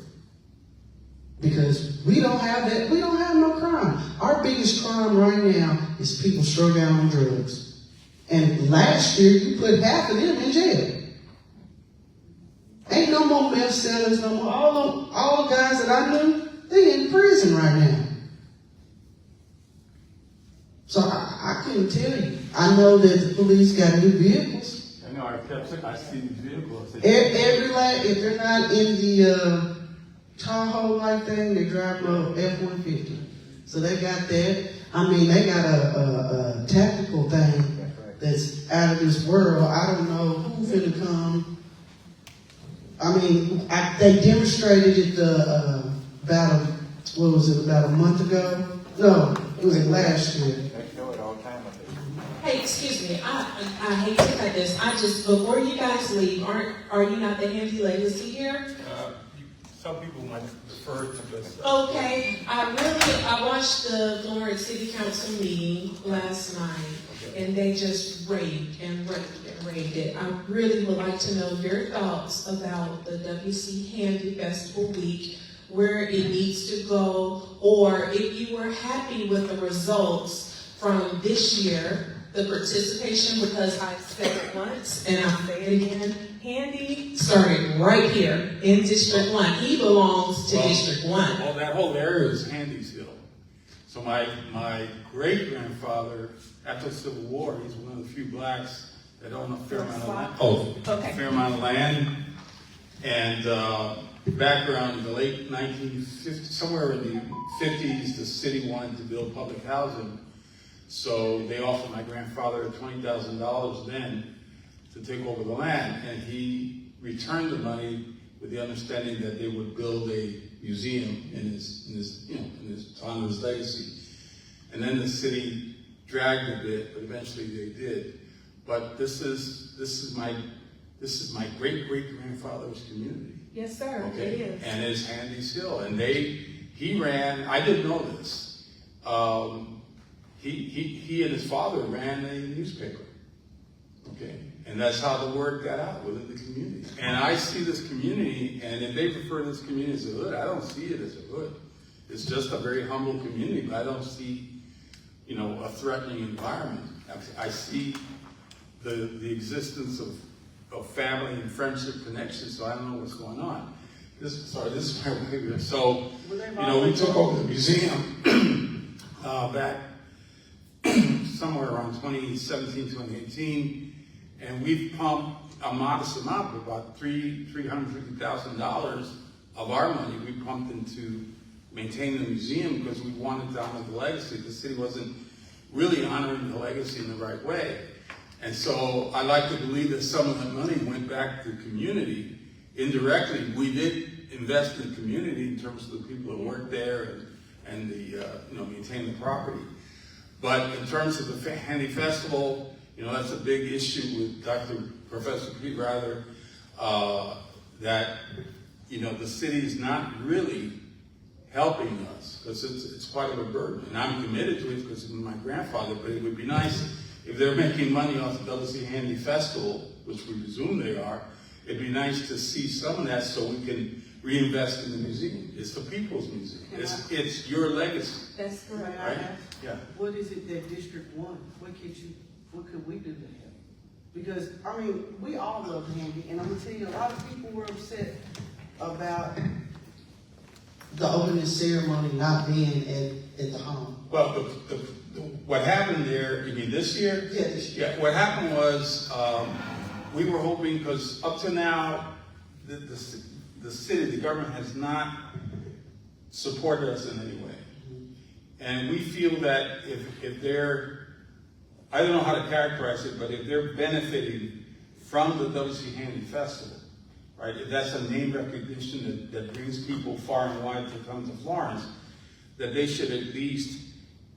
Because we don't have that. We don't have no crime. Our biggest crime right now is people strung out on drugs. And last year, you put half of them in jail. Ain't no more meth sellers, no more. All the guys that I knew, they in prison right now. So I couldn't tell you. I know that the police got new vehicles. I know, I see these vehicles. If they're not in the Tahoe-like thing, they drive a F-150. So they got that. I mean, they got a tactical thing that's out of this world. I don't know who's finna come. I mean, they demonstrated it about a month ago? No, it was last year. They show it all the time. Hey, excuse me. I hate to cut this. Before you guys leave, are you not the Handy Legacy here? Some people might refer to this. Okay, I watched the Florence City Council meeting last night, and they just raved and raved it. I really would like to know your thoughts about the WC Handy Festival Week, where it needs to go, or if you were happy with the results from this year, the participation, because I said it once and I'll say it again. Handy started right here in District 1. He belongs to District 1. Well, that whole area is Handy's Hill. So my great-grandfather, after the Civil War, he's one of the few blacks They own a fair amount of land. Okay. A fair amount of land. And background in the late 1950s, somewhere in the 50s, the city wanted to build public housing. So they offered my grandfather $20,000 then to take over the land, and he returned the money with the understanding that they would build a museum in his honor of his legacy. And then the city dragged a bit, but eventually they did. But this is my great grandfather's community. Yes, sir, it Okay, is. and it's Handy's Hill, and he ran. I didn't know this. He and his father ran a newspaper. Okay, and that's how the word got out within the community. And I see this community, and if they prefer this community as a hood, I don't see it as a hood. It's just a very humble community, but I don't see, a threatening environment. I see the existence of family and friendship connections, so I don't know what's going on. This is my way. So, we took over the museum back somewhere around 2017, 2018, and we've pumped a modest amount, about $350,000 of our money we pumped into maintaining the museum because we wanted to honor the legacy. The city wasn't really honoring the legacy in the right way. And so I like to believe that some of that money went back to the community. Indirectly, we did invest in the community in terms of the people that work there and maintain the property. But in terms of the Handy Festival, that's a big issue with Professor Pete Rather, that, the city is not really helping us because it's quite of a burden. And I'm committed to it because of my grandfather, but it would be nice if they're making money off the Dulles Handy Festival, which we presume they are. It'd be nice to see some of that so we can reinvest in the museum. It's the people's museum. It's your legacy. That's correct. Right? Yeah. What is it that District 1, what could we do to help? Because, we all love Handy, and I'm gonna tell you, a lot of people were upset about, The opening ceremony not being at the home. Well, what happened there, you mean this year? Yeah, this year. Yeah, what happened was, we were hoping, because up to now, the city, the government has not supported us in any way. And we feel that if they're, I don't know how to characterize it, but if they're benefiting from the W.C. Handy Festival, right, if that's a name recognition that brings people far and wide to come to Florence, that they should at least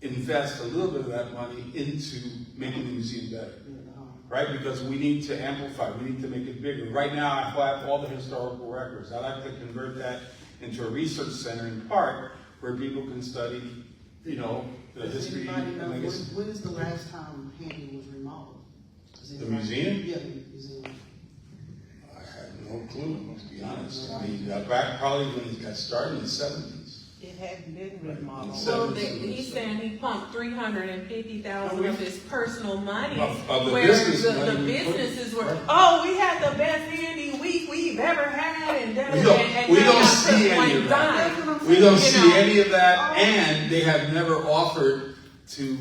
invest a little bit of that money into making the museum better. Right, because we need to amplify, we need to make it bigger. Right now, I have all the historical records. I'd like to convert that into a research center in part where people can study, the does history anybody and know, legacy. when is the last time Handy was remodeled? Does The anybody- museum? Yeah, the museum. I have no clue, to be honest. I mean, back probably when it got started in the 70s. It hadn't been remodeled. So he's saying he pumped $350,000 of his personal money, Of the where business the money we put- businesses were, right. oh, we had the best Handy week we've ever had, and We don't see any of that. We don't see any of that, and they have never offered to,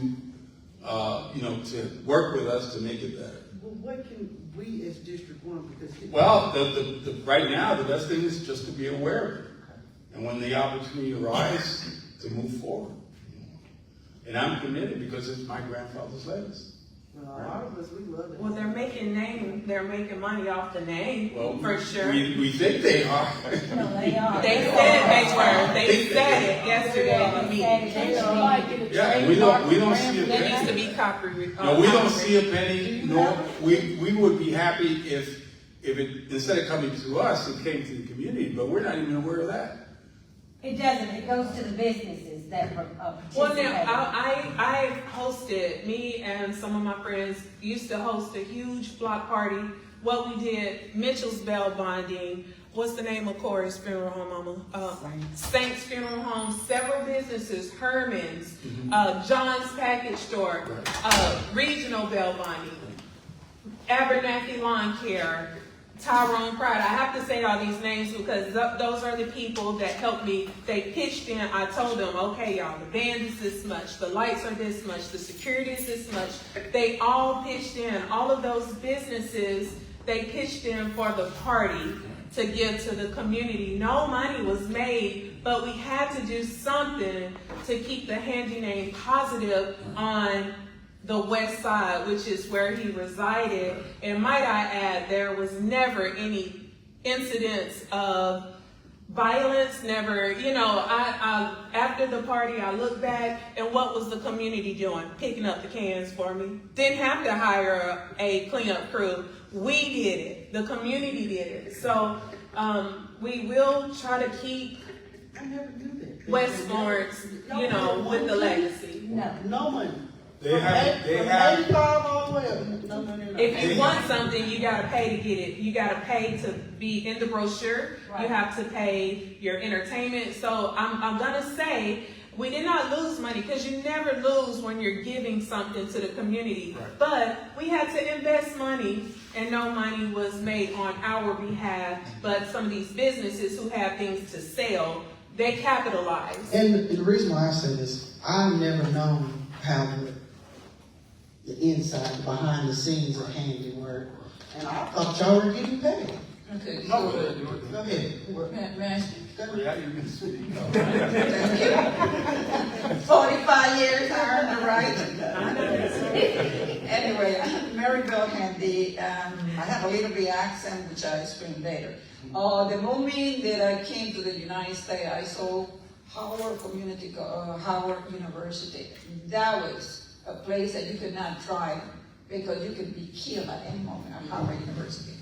to work with us to make it better. Well, what can we as District 1, because. Well, right now, the best thing is just to be aware of it. And when the opportunity arises, to move forward. And I'm committed because it's my grandfather's legacy. Well, a lot of us, we love it. Well, they're making money off the name, Well, for sure. we think they are. No, they are. They said they were, they said it yesterday in the meeting. They are like in a Yeah, we don't see a There needs to penny. be copyright. No, we don't see a penny, nor, we would be happy if it, instead of coming to us, it came to the community, but we're not even aware of that. It doesn't, it goes to the businesses that Well, participate. now, I hosted, me and some of my friends used to host a huge block party. What we did, Mitchell's Bell Bonding, what's the name of Corey's funeral home, Mama? Saints Funeral Home, several businesses, Herman's, John's Package Store, Regional Bell Bonding, Abernathy Lawn Care. Tyrone Pride. I have to say all these names because those are the people that helped me. They pitched in. I told them, okay, y'all, the band is this much, the lights are this much, the security is this much. They all pitched in. All of those businesses, they pitched in for the party to give to the community. No money was made, but we had to do something to keep the Handy name positive on the west side, which is where he resided. And might I add, there was never any incidents of violence, never, I after the party, I look back and what was the community doing? Picking up the cans for me. Didn't have to hire a cleanup crew. We did it. The community did it. So we will try to keep I never knew that. West Florence, with the legacy. No money. They have, From 85 all the way up. No. If you want something, you gotta pay to get it. You gotta pay to be in the brochure. Right. You have to pay your entertainment. So I'm gonna say, we did not lose money because you never lose when you're giving something to the community. Right. But we had to invest money and no money was made on our behalf. But some of these businesses who have things to sell, they capitalize. And the reason why I say this, I've never known how the inside, behind the scenes of handiwork. And I thought y'all were getting paid. Okay, No, so, Go ahead. may I ask you? yeah, you can speak. 45 years, I earned the right. Anyway, Mary Bell Handy, I have a little bit accent, which I explain later. The moment that I came to the United States, I saw Howard University. That was a place that you could not drive because you could be killed at any moment at Howard University.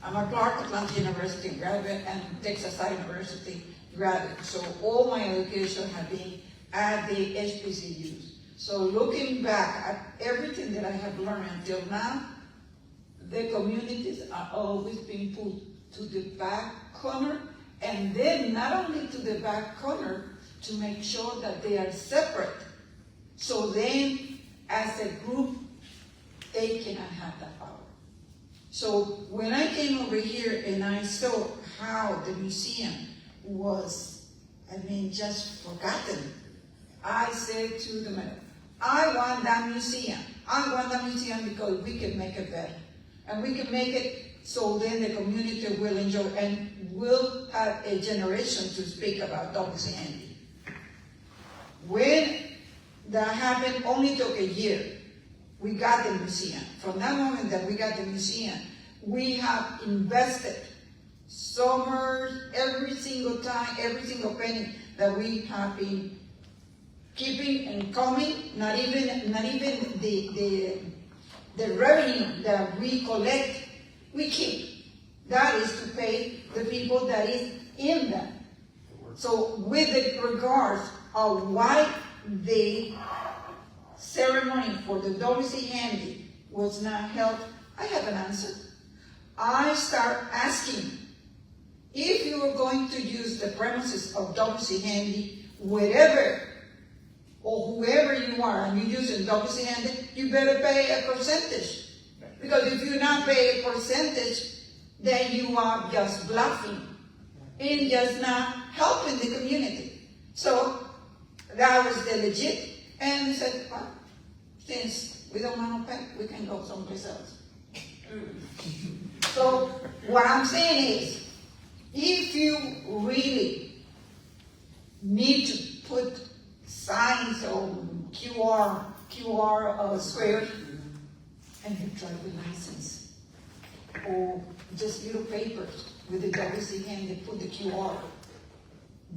I'm a Clark Atlanta University graduate and Texas State University graduate. So all my education has been at the HBCUs. So looking back at everything that I have learned until now, the communities are always being put to the back corner, and then not only to the back corner, to make sure that they are separate. So then, as a group, they cannot have that power. So when I came over here and I saw how the museum was, just forgotten, I said to the mayor, I want that museum. I want that museum because we can make it better. And we can make it so then the community will enjoy and will have a generation to speak about W.C. Handy. When that happened, only took a year. We got the museum. From that moment that we got the museum, we have invested summers, every single time, every single penny that we have been keeping and coming, not even the revenue that we collect, we keep. That is to pay the people that is in them. So with the regards of why the ceremony for the W.C. Handy was not held, I have an answer. I start asking, if you are going to use the premises of W.C. Handy, wherever or whoever you are, and you're using W.C. Handy, you better pay a percentage. Because if you not pay a percentage, then you are just bluffing and just not helping the community. So that was the legit. And we said, well, since we don't want to pay, we can go someplace else. So what I'm saying is, if you really need to put signs or QR squares, and you drive a license, or just little papers with the W.C. Handy, put the QR.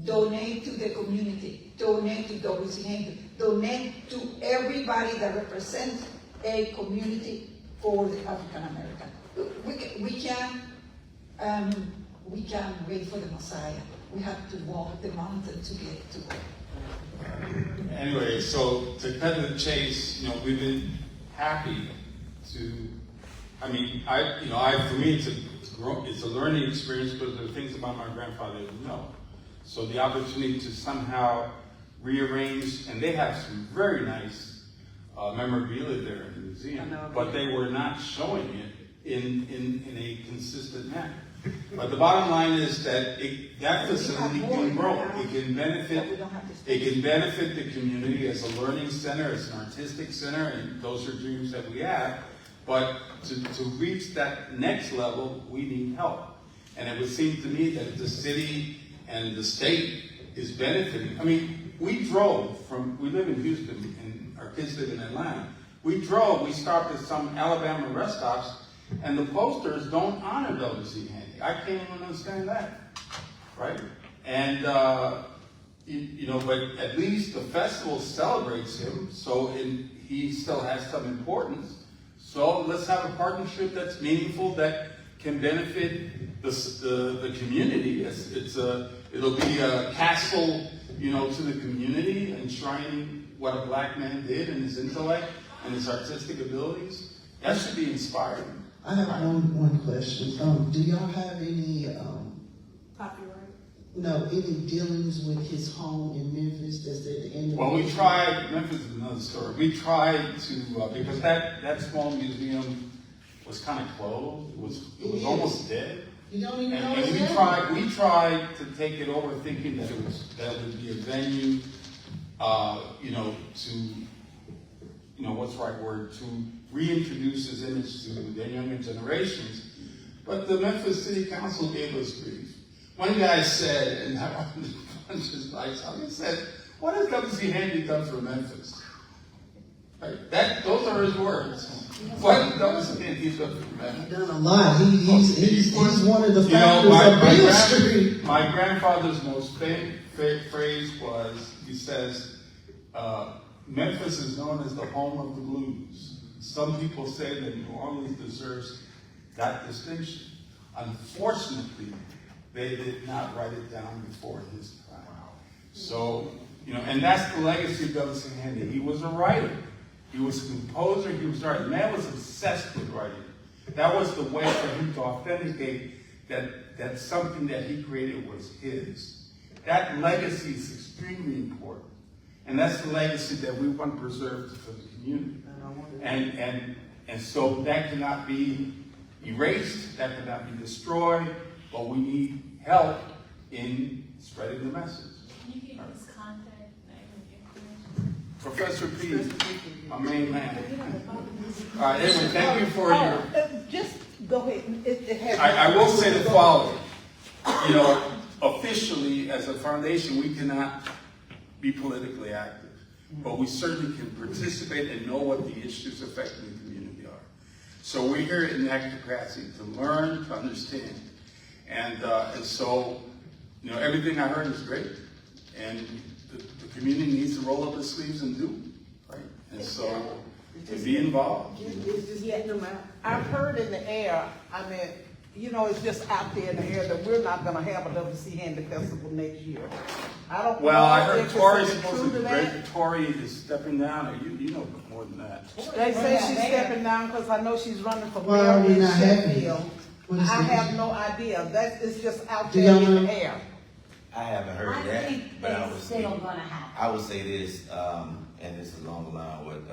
Donate to the community, donate to W.C. Handy, donate to everybody that represents a community for the African American. We can't wait for the Messiah. We have to walk the mountain to get to God. Anyway, so to cut to the chase, we've been happy to. For me, it's a learning experience because there are things about my grandfather I didn't know. So the opportunity to somehow rearrange, and they have some very nice memorabilia there in the museum, but they were not showing it in a consistent manner. But the bottom line is that that facility can grow. It can benefit the community as a learning center, as an artistic center, and those are dreams that we have. But to reach that next level, we need help. And it would seem to me that the city and the state is benefiting. I mean, we live in Houston, and our kids live in Atlanta. We stopped at some Alabama rest stops, and the posters don't honor W.C. Handy. I can't even understand that, right? And, but at least the festival celebrates him, so he still has some importance. So let's have a partnership that's meaningful, that can benefit the community. It'll be a castle, to the community, enshrining what a black man did and his intellect and his artistic abilities. That should be inspiring. I have one question. Do y'all have any Copyright. any dealings with his home in Memphis that's at the end of Well, we tried. Memphis is another story. We tried to because that small museum was kind of closed. It was almost dead. You don't even know And it's we there? tried to take it over, thinking that would be a venue, what's the right word, to reintroduce his image to their younger generations. But the Memphis City Council gave us grief. One guy said, and I wanted to punch his lights out, he said, "What has W.C. Handy done for Memphis?" Right? Those are his words. What has W.C. Handy done for Memphis? He's done a lot. He's one of the founders of Beale Street. My grandfather's most famous phrase was, he says, Memphis is known as the home of the blues. Some people say that New Orleans deserves that distinction. Unfortunately, they did not write it down before his time. So, and that's the legacy of W.C. Handy. He was a writer. He was a composer. He was a writer. The man was obsessed with writing. That was the way for him to authenticate that something that he created was his. That legacy is extremely important. And that's the legacy that we want preserved for the community. And so that cannot be erased, that cannot be destroyed, but we need help in spreading the message. Can you give his contact name and information? Professor P, my main man. All right, anyway, thank you for your... Just go ahead. I will say the following. Officially, as a foundation, we cannot be politically active, but we certainly can participate and know what the issues affecting the community are. So we're here in active capacity to learn, to understand, and so everything I heard is great, and the community needs to roll up its sleeves and do, right? And so to be involved. It's just getting them out. I've heard in the air, it's just out there in the air that we're not gonna have a W.C. Handy Festival next year. I don't know. Well, I heard if Tori's it's supposed true to be that. great. Tori is stepping down, or you know more than that. They say she's stepping down because I know she's running for Why are mayor we in not happy? Sheffield. What is I the have issue? no idea. It's just out Do there y'all in know? the air. I haven't heard I that, think but I that's would still say, gonna happen. I would say this, and this is along the line of what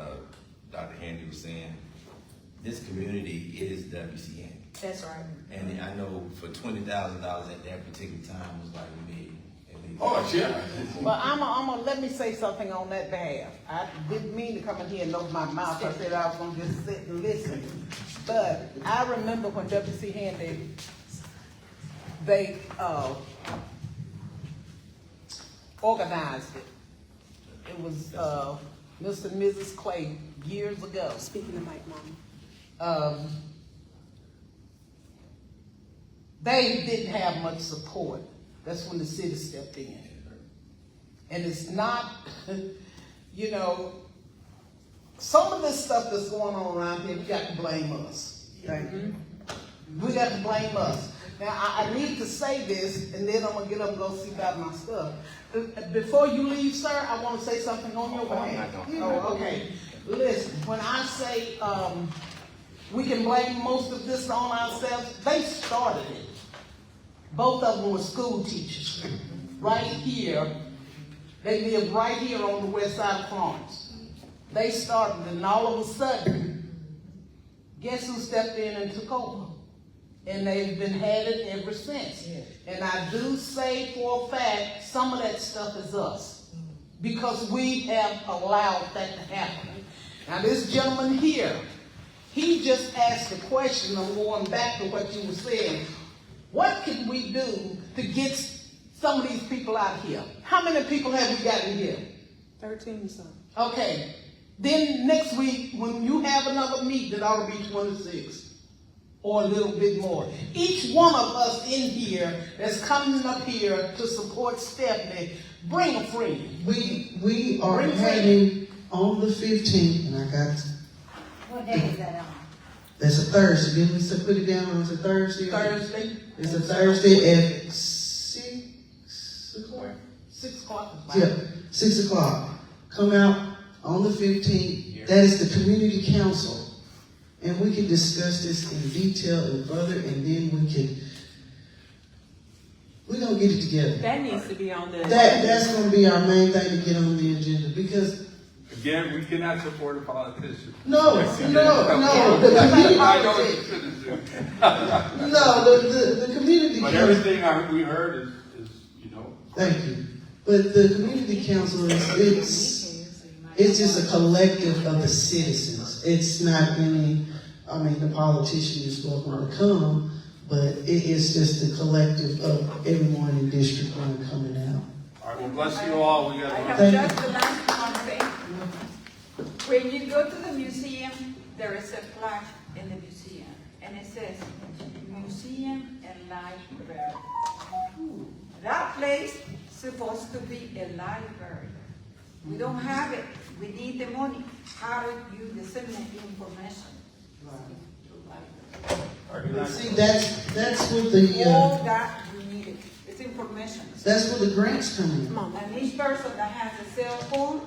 Dr. Handy was saying. This community is W.C. Handy. That's right. And I know for $20,000 at that particular time was like a million. at least. Oh, yeah. But I'm let me say something on that behalf. I didn't mean to come in here and open my mouth. I said I was gonna just sit and listen. But I remember when W.C. Handy, they organized it. It was Mr. and Mrs. Clay years ago. Speaking of Mike Mama. They didn't have much support. That's when the city stepped in. And it's not, some of this stuff that's going on around here, we got to blame us. Thank you. We got to blame us. Now, I need to say this, and then I'm going to get up and go see about my stuff. Before you leave, sir, I want to say something on your behalf. Oh, okay. Listen, when I say we can blame most of this on ourselves, they started it. Both of them were school teachers. Right here, they lived right here on the west side of Florence. They started, and all of a sudden, Guess who stepped in and took over? And they've been had it ever since. And I do say for a fact, some of that stuff is us. Because we have allowed that to happen. Now this gentleman here, he just asked a question, I'm going back to what you were saying. What can we do to get some of these people out of here? How many people have we gotten here? 13 something. Okay. Then next week, when you have another meeting, it ought to be 26. Or a little bit more. Each one of us in here that's coming up here to support Stephanie, bring a friend. We are having on the 15th, and I got, What day is that on? that's a Thursday. Didn't we put it down on a Thursday? Thursday. It's a Thursday at 6 o'clock. 6 o'clock. Yeah, 6 o'clock. Come out on the 15th. That is the community council. And we can discuss this in detail and further, and then we're going to get it together. That needs to be on the. That's going to be our main thing to get on the agenda, because Again, we cannot support a politician. no, the community, I know you shouldn't do. the community But council. everything we heard is, Thank you. But the community council it's just a collective of the citizens. It's not any, the politician is welcome to come, but it is just a collective of everyone in District 1 coming out. all right, well, bless you all. We I got have Thank just the last one thing. When you go to the museum, there is a plaque in the museum, and it says, Museum and Library. That place is supposed to be a library. We don't have it. We need the money. How do you disseminate the information? See, that's what the All that we need. It's information. that's where the grants come in. And each person that has a cell phone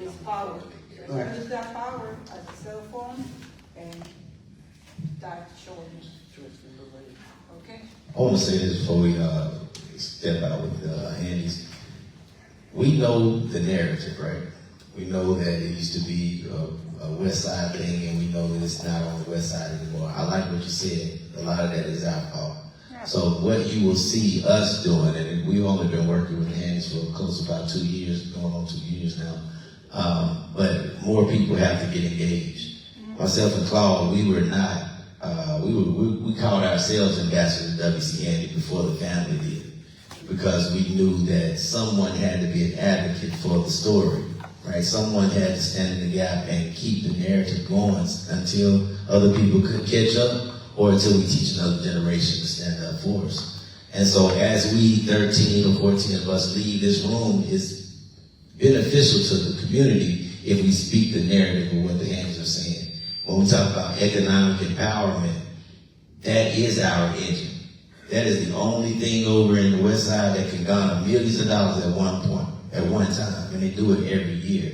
is powered. Right. Use that power as a cell phone and that showing. Okay? I want to say this before we step out with Andy's. We know the narrative, right? We know that it used to be a West Side thing, and we know that it's not on the West Side anymore. I like what you said. A lot of that is our fault. So what you will see us doing, and we've only been working with Andy's for close to about 2 years, going on 2 years now. But more people have to get engaged. Myself and Claude, we were not. We called ourselves ambassadors to WC Andy before the family did, because we knew that someone had to be an advocate for the story, right? Someone had to stand in the gap and keep the narrative going until other people could catch up, or until we teach another generation to stand up for us. And so as we 13 or 14 of us leave this room, it's beneficial to the community if we speak the narrative of what the Andes are saying. When we talk about economic empowerment, that is our engine. That is the only thing over in the West Side that can garner millions of dollars at one point, at one time, and they do it every year.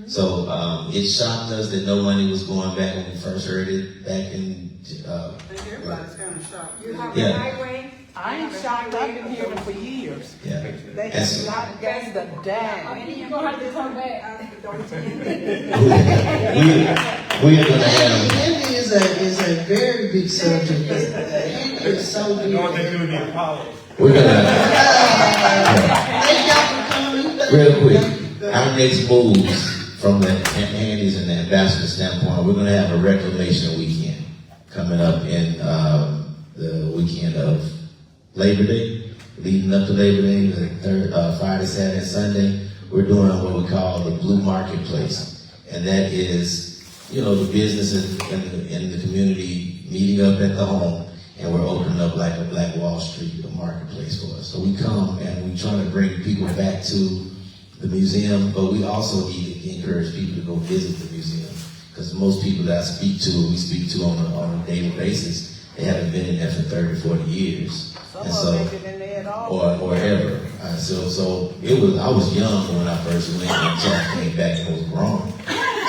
So it shocked us that no money was going back when we first heard it back in. Everybody's kind of shocked. You have Yeah. a highway. I ain't shocked, I've been hearing it for years. Yeah. They have not gained a dime. And You gonna have to come back. We are going to have. Andy is a very big subject. Andy is so big. know what they do in the Apollo. We're going to. Thank y'all for coming. Real quick, our next moves from the Andes and the ambassador standpoint, we're going to have a reclamation weekend coming up in the weekend of Labor Day, leading up to Labor Day, the Friday, Saturday, and Sunday. We're doing what we call the Blue Marketplace, and that is, the businesses in the community meeting up at the home, and we're opening up like a Black Wall Street, a marketplace for us. So we come and we try to bring people back to the museum, but we also need to encourage people to go visit the museum, because most people that we speak to on a daily basis, they haven't been in there for 30, 40 years. Some And of so, them ain't been in there at all. or ever. So I was young when I first went, and Jack came back and was grown.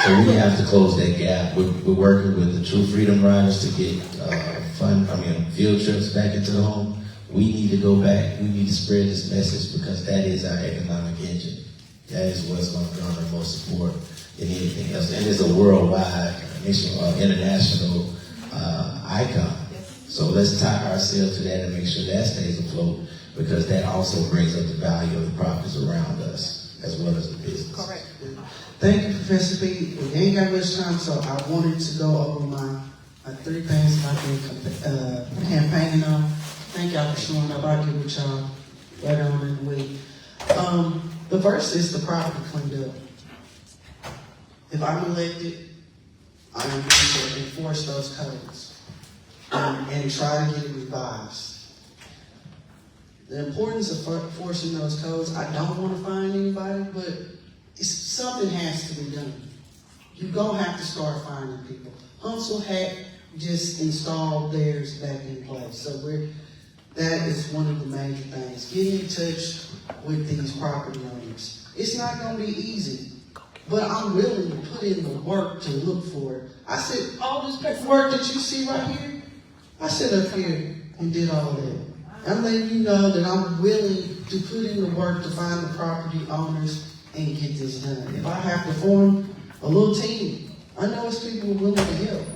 So we have to close that gap. We're working with the True Freedom Riders to get field trips back into the home. We need to go back. We need to spread this message, because that is our economic engine. That is what's going to garner most support than anything else. And it's a worldwide international icon. So let's tie ourselves to that and make sure that stays afloat, because that also brings up the value of the properties around us as well as the business. Correct. Thank you, Professor B. We ain't got much time, so I wanted to go over my 3 things I've been campaigning on. Thank y'all for showing up. I'll get with y'all later on in the week. The first is the property cleaned up. If I'm elected, I am going to enforce those codes and try to get it revised. The importance of enforcing those codes, I don't want to find anybody, but something has to be done. You're going to have to start finding people. Huntsville had just installed theirs back in place. So that is one of the major things. Get in touch with these property owners. It's not going to be easy, but I'm willing to put in the work to look for it. I said, all this paperwork that you see right here, I sat up here and did all that. I'm letting you know that I'm willing to put in the work to find the property owners and get this done. If I have to form a little team, I know it's people willing to help.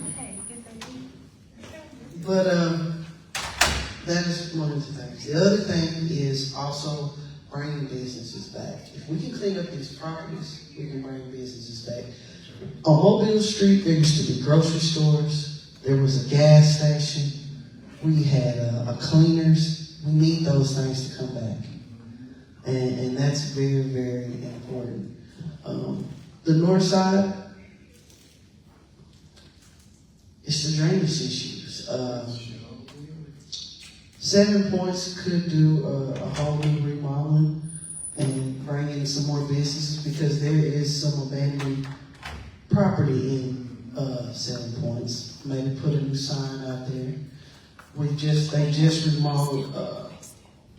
But that is one of the things. The other thing is also bringing businesses back. If we can clean up these properties, we can bring businesses back. On Mobile Street, there used to be grocery stores. There was a gas station. We had a cleaners. We need those things to come back. And that's very, very important. The north side, it's the drainage issues. 7 Points could do a whole new remodeling and bring in some more businesses, because there is some abandoned property in 7 Points. Maybe put a new sign out there. They just remodeled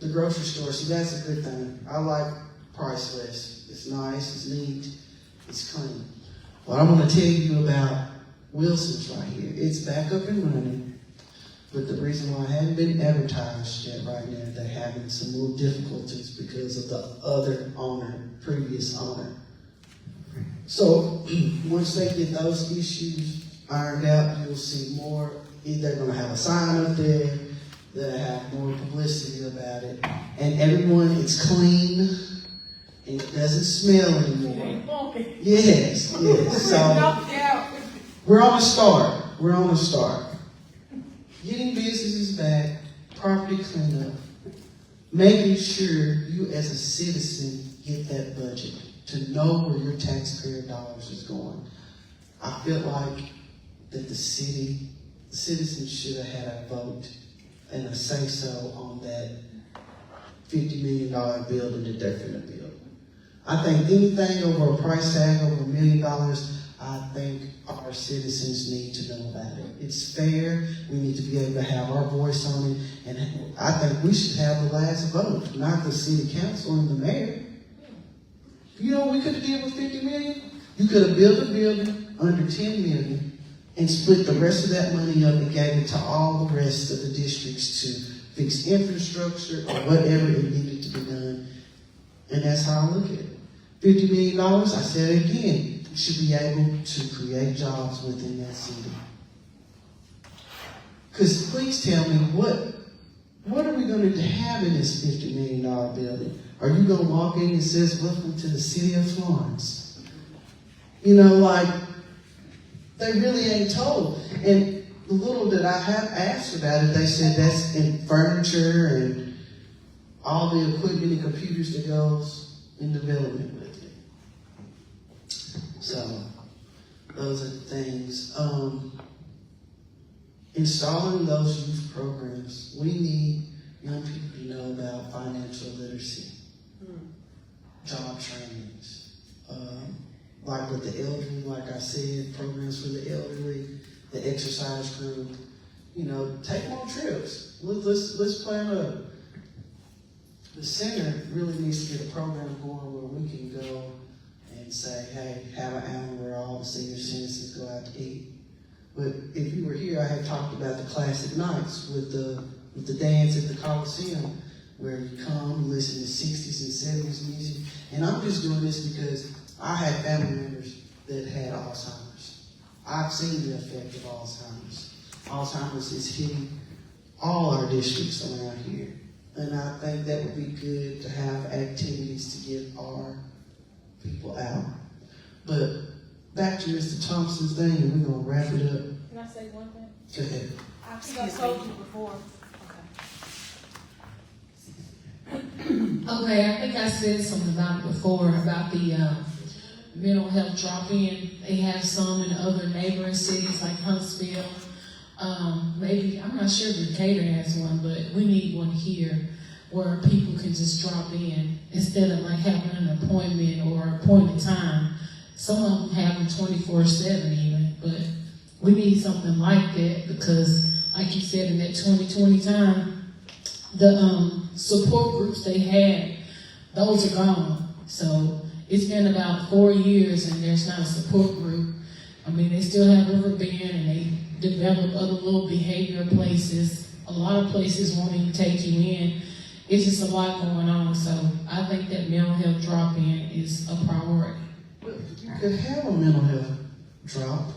the grocery store. See, that's a good thing. I like Priceless. It's nice, it's neat, it's clean. What I'm going to tell you about Wilson's right here. It's back up and running. But the reason why it hadn't been advertised yet right now, they're having some little difficulties because of the other owner, previous owner. So once they get those issues ironed out, you'll see more. They're going to have a sign up there. They'll have more publicity about it. And everyone, it's clean. And it doesn't smell anymore. Yes. So we're on a start. Getting businesses back, property cleanup, making sure you as a citizen get that budget to know where your taxpayer dollars is going. I feel like that the citizens should have had a vote and a say-so on that $50 million building that they're going to build. I think anything over a price tag over $1 million, I think our citizens need to know about it. It's fair. We need to be able to have our voice on it. And I think we should have the last vote, not the city council and the mayor. You know what we could have did with $50 million? You could have built a building under $10 million and split the rest of that money up and gave it to all the rest of the districts to fix infrastructure or whatever it needed to be done. And that's how I look at it. $50 million, I said it again, should be able to create jobs within that city. Because please tell me, what are we going to have in this $50 million building? Are you going to walk in and says, welcome to the city of Florence? You know, like, they really ain't told. And the little that I have asked about it, they said that's in furniture and all the equipment and computers that goes in development with it. So, those are the things. Installing those youth programs, we need young people to know about financial literacy, job trainings, like with the elderly, like I said, programs for the elderly, the exercise group. You know, take them on trips. Let's plan the center really needs to get a program going where we can go and say, hey, have an hour where all the senior citizens go out to eat. But if you were here, I had talked about the classic nights with the dance at the Coliseum, where you come, listen to 60s and 70s music. And I'm just doing this because I had family members that had Alzheimer's. I've seen the effect of Alzheimer's. Alzheimer's is hitting all our districts around here. And I think that would be good to have activities to get our people out. But back to Mr. Thompson's thing, and we're gonna wrap it up. Can I say one thing? Go ahead. I think I told you before. Okay, I think I said something about it before, about the mental health drop-in. They have some in other neighboring cities like Huntsville. Maybe, I'm not sure if Decatur has one, but we need one here where people can just drop in instead of like having an appointment or appointed time. Some of them have them 24/7 even, but we need something like that because, like you said, in that 2020 time, the support groups they had, those are gone. So it's been about 4 years and there's not a support group. I mean, they still have Riverbend and they develop other little behavior places. A lot of places won't even take you in. It's just a lot going on. So I think that mental health drop-in is a priority. You could have a mental health drop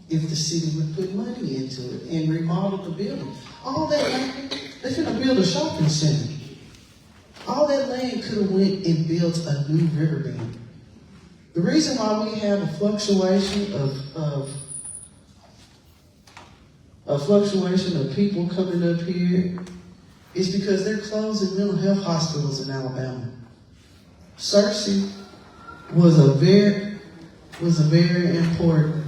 if the city would put money into it and remodel the building. All that land, they're gonna build a shopping center. All that land could have went and built a new Riverbend. The reason why we have a fluctuation of people coming up here is because they're closing mental health hospitals in Alabama. Searcy was a very important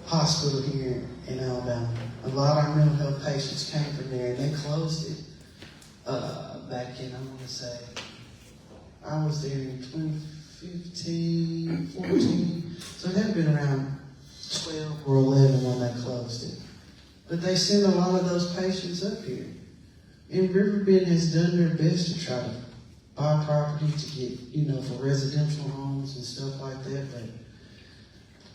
hospital here in Alabama. A lot of our mental health patients came from there, and they closed it back in, I want to say, I was there in 2015, 14, so it had been around 12 or 11 when they closed it. But they sent a lot of those patients up here. And Riverbend has done their best to try to buy property to get, for residential homes and stuff like that, but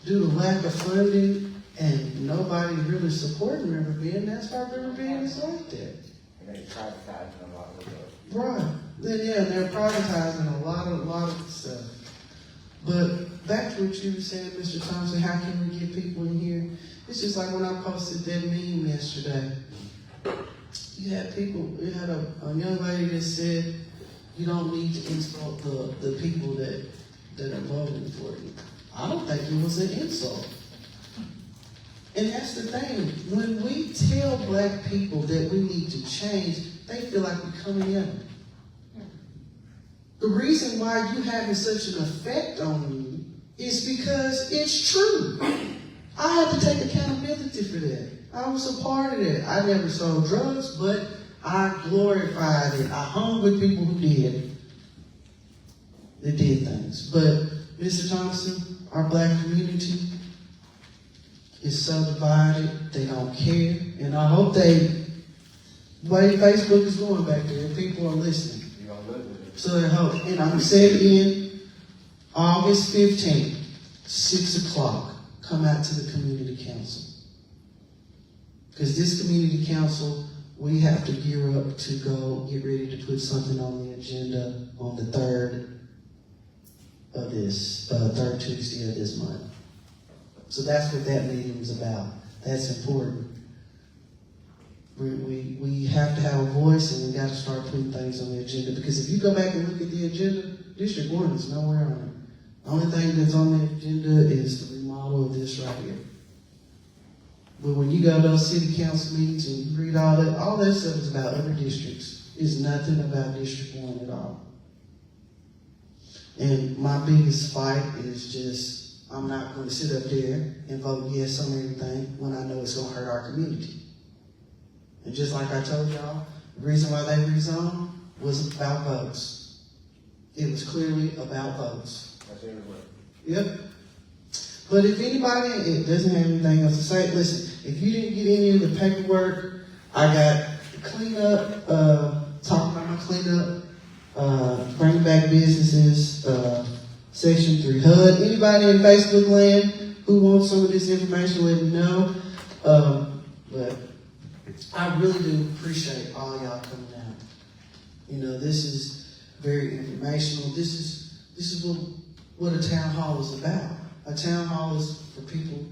due to lack of funding and nobody really supporting Riverbend, that's why Riverbend is like that. And they privatizing a lot of stuff. Right. They're privatizing a lot of stuff. But back to what you were saying, Mr. Thompson, how can we get people in here? It's just like when I posted that meme yesterday. You had a young lady that said, you don't need to insult the people that are voting for you. I don't think it was an insult. And that's the thing. When we tell black people that we need to change, they feel like we're coming at them. The reason why you having such an effect on me is because it's true. I have to take accountability for that. I was a part of that. I never sold drugs, but I glorified it. I hung with people who did. They did things. But, Mr. Thompson, our black community is so divided, they don't care. And I hope the way Facebook is going back there, and people are listening. You're gonna live with it. So I hope. And I'm saying again, August 15th, 6 o'clock, come out to the community council. Because this community council, we have to gear up to go get ready to put something on the agenda on the 3rd of this, 3rd Tuesday of this month. So that's what that meeting is about. That's important. We have to have a voice, and we got to start putting things on the agenda. Because if you go back and look at the agenda, District 1 is nowhere on it. The only thing that's on the agenda is the remodel of this right here. But when you go to those city council meetings and you read all that stuff is about other districts. It's nothing about District 1 at all. And my biggest fight is just, I'm not going to sit up there and vote yes on everything when I know it's going to hurt our community. And just like I told y'all, the reason why they rezoned was about votes. It was clearly about votes. That's everywhere. Yep. But if anybody doesn't have anything else to say, listen, if you didn't get any of the paperwork, I got cleanup, talking about my cleanup, bring back businesses, Section 3 HUD. Anybody in Facebook land who wants some of this information, let me know. But I really do appreciate all y'all coming out. This is very informational. This is what a town hall is about. A town hall is for people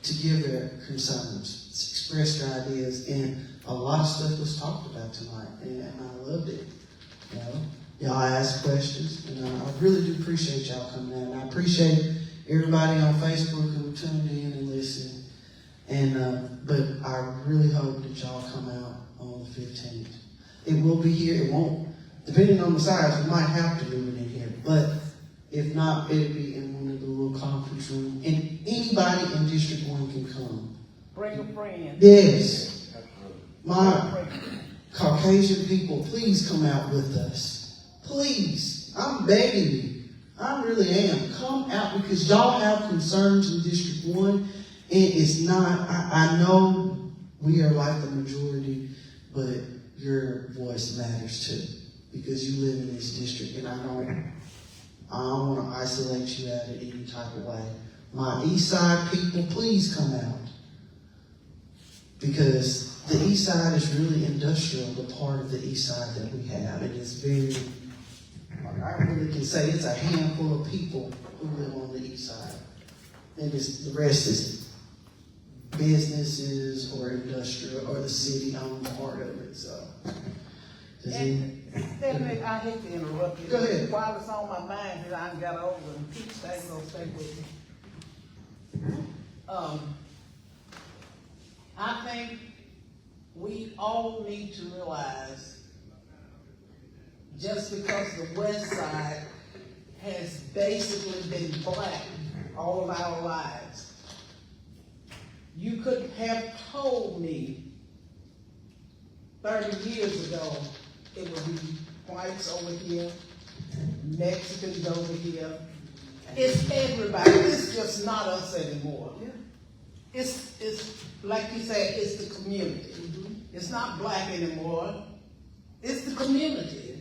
to give their concerns, express their ideas, and a lot of stuff was talked about tonight, and I loved it. You know, y'all asked questions, and I really do appreciate y'all coming out. And I appreciate everybody on Facebook who tuned in and listened. And but I really hope that y'all come out on the 15th. It will be here. It won't, depending on the size, we might have to move it in here. But if not, it'll be in one of the little conference rooms, and anybody in District 1 can come. Bring a friend. Yes. My Caucasian people, please come out with us. Please. I'm begging you. I really am. Come out, because y'all have concerns in District 1, and it's not, I know we are like the majority, but your voice matters too, because you live in this district, and I don't want to isolate you out in any type of way. My East Side people, please come out. Because the East Side is really industrial, the part of the East Side that we have. And it's very, I really can say it's a handful of people who live on the East Side. And the rest is businesses or industrial, or the city-owned part of it. So, Stephanie, I hate to interrupt you. Go ahead. While it's on my mind that I got over, and Pete State's gonna stay with me. I think we all need to realize, just because the West Side has basically been black all of our lives, you could have told me 30 years ago it would be whites over here, Mexicans over here. It's everybody. It's just not us anymore. It's like you said, it's the community. It's not black anymore. It's the community.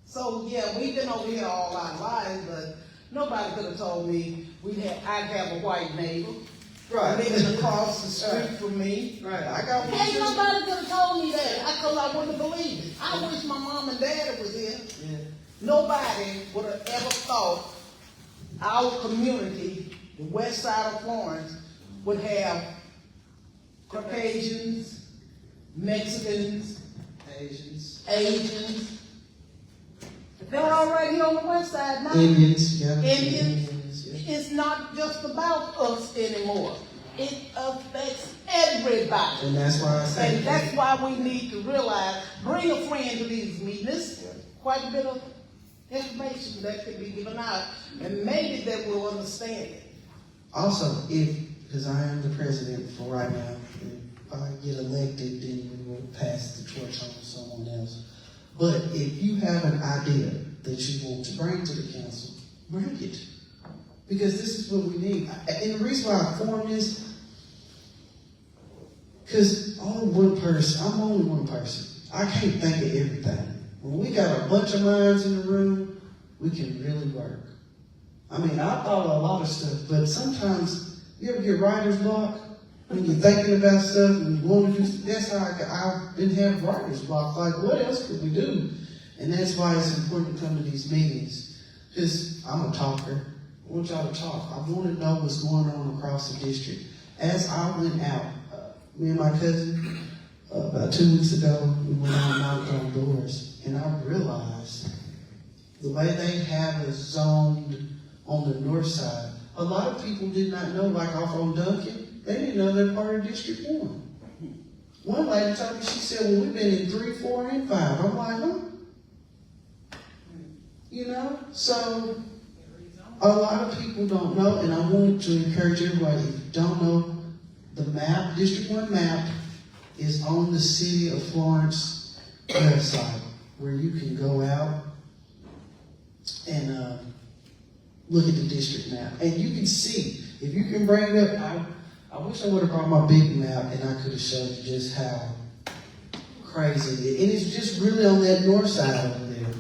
So yeah, we've been over here all our lives, but nobody could have told me I'd have a white neighbor. Right. Living across the street from me. Right. I got one. Ain't nobody could have told me that, because I wouldn't have believed it. I wish my mom and dad was here. Yeah. Nobody would have ever thought our community, the west side of Florence, would have Caucasians, Mexicans, Asians. They're all right here on the west side now. Indians, yeah. Indians. Yeah. It's not just about us anymore. It affects everybody. And that's why I say. And that's why we need to realize, bring a friend to these meetings. Quite a bit of information that can be given out, and maybe they will understand it. Also, because I am the president for right now, if I get elected, then we will pass the torch on to someone else. But if you have an idea that you want to bring to the council, bring it. Because this is what we need. And the reason why I formed this, because I'm only one person. I can't think of everything. When we got a bunch of minds in the room, we can really work. I mean, I thought of a lot of stuff, but sometimes you ever get writer's block when you're thinking about stuff and you want to do stuff. That's how I've been having writer's block. Like, what else could we do? And that's why it's important to come to these meetings. Because I'm a talker. I want y'all to talk. I want to know what's going on across the district. As I went out, me and my cousin, about 2 weeks ago, we went out and knocked on doors. And I realized the way they have us zoned on the north side, a lot of people did not know, like off on Duncan, they didn't know they're part of District 1. One lady told me, she said, well, we've been in 3, 4, and 5. I'm like, huh? You know? So, a lot of people don't know, and I want to encourage everybody, if you don't know, the map, District 1 map, is on the City of Florence website, where you can go out and look at the district map. And you can see, if you can bring it up, I wish I would have brought my big map and I could have showed you just how crazy it is. And it's just really on that north side over there.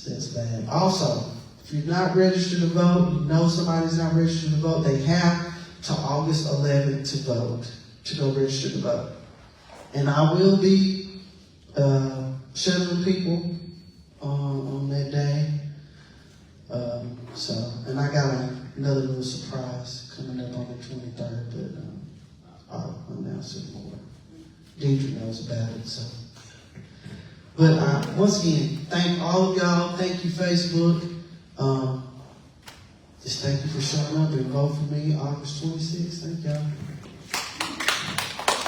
That's bad. Also, if you're not registered to vote, you know somebody's not registered to vote, they have till August 11th to vote, to go register to vote. And I will be shuttling people on that day. So, and I got another little surprise coming up on the 23rd, but I'll announce it more. Deidre knows about it, so. But once again, thank all of y'all. Thank you, Facebook. Just thank you for showing up and vote for me August 26th. Thank y'all.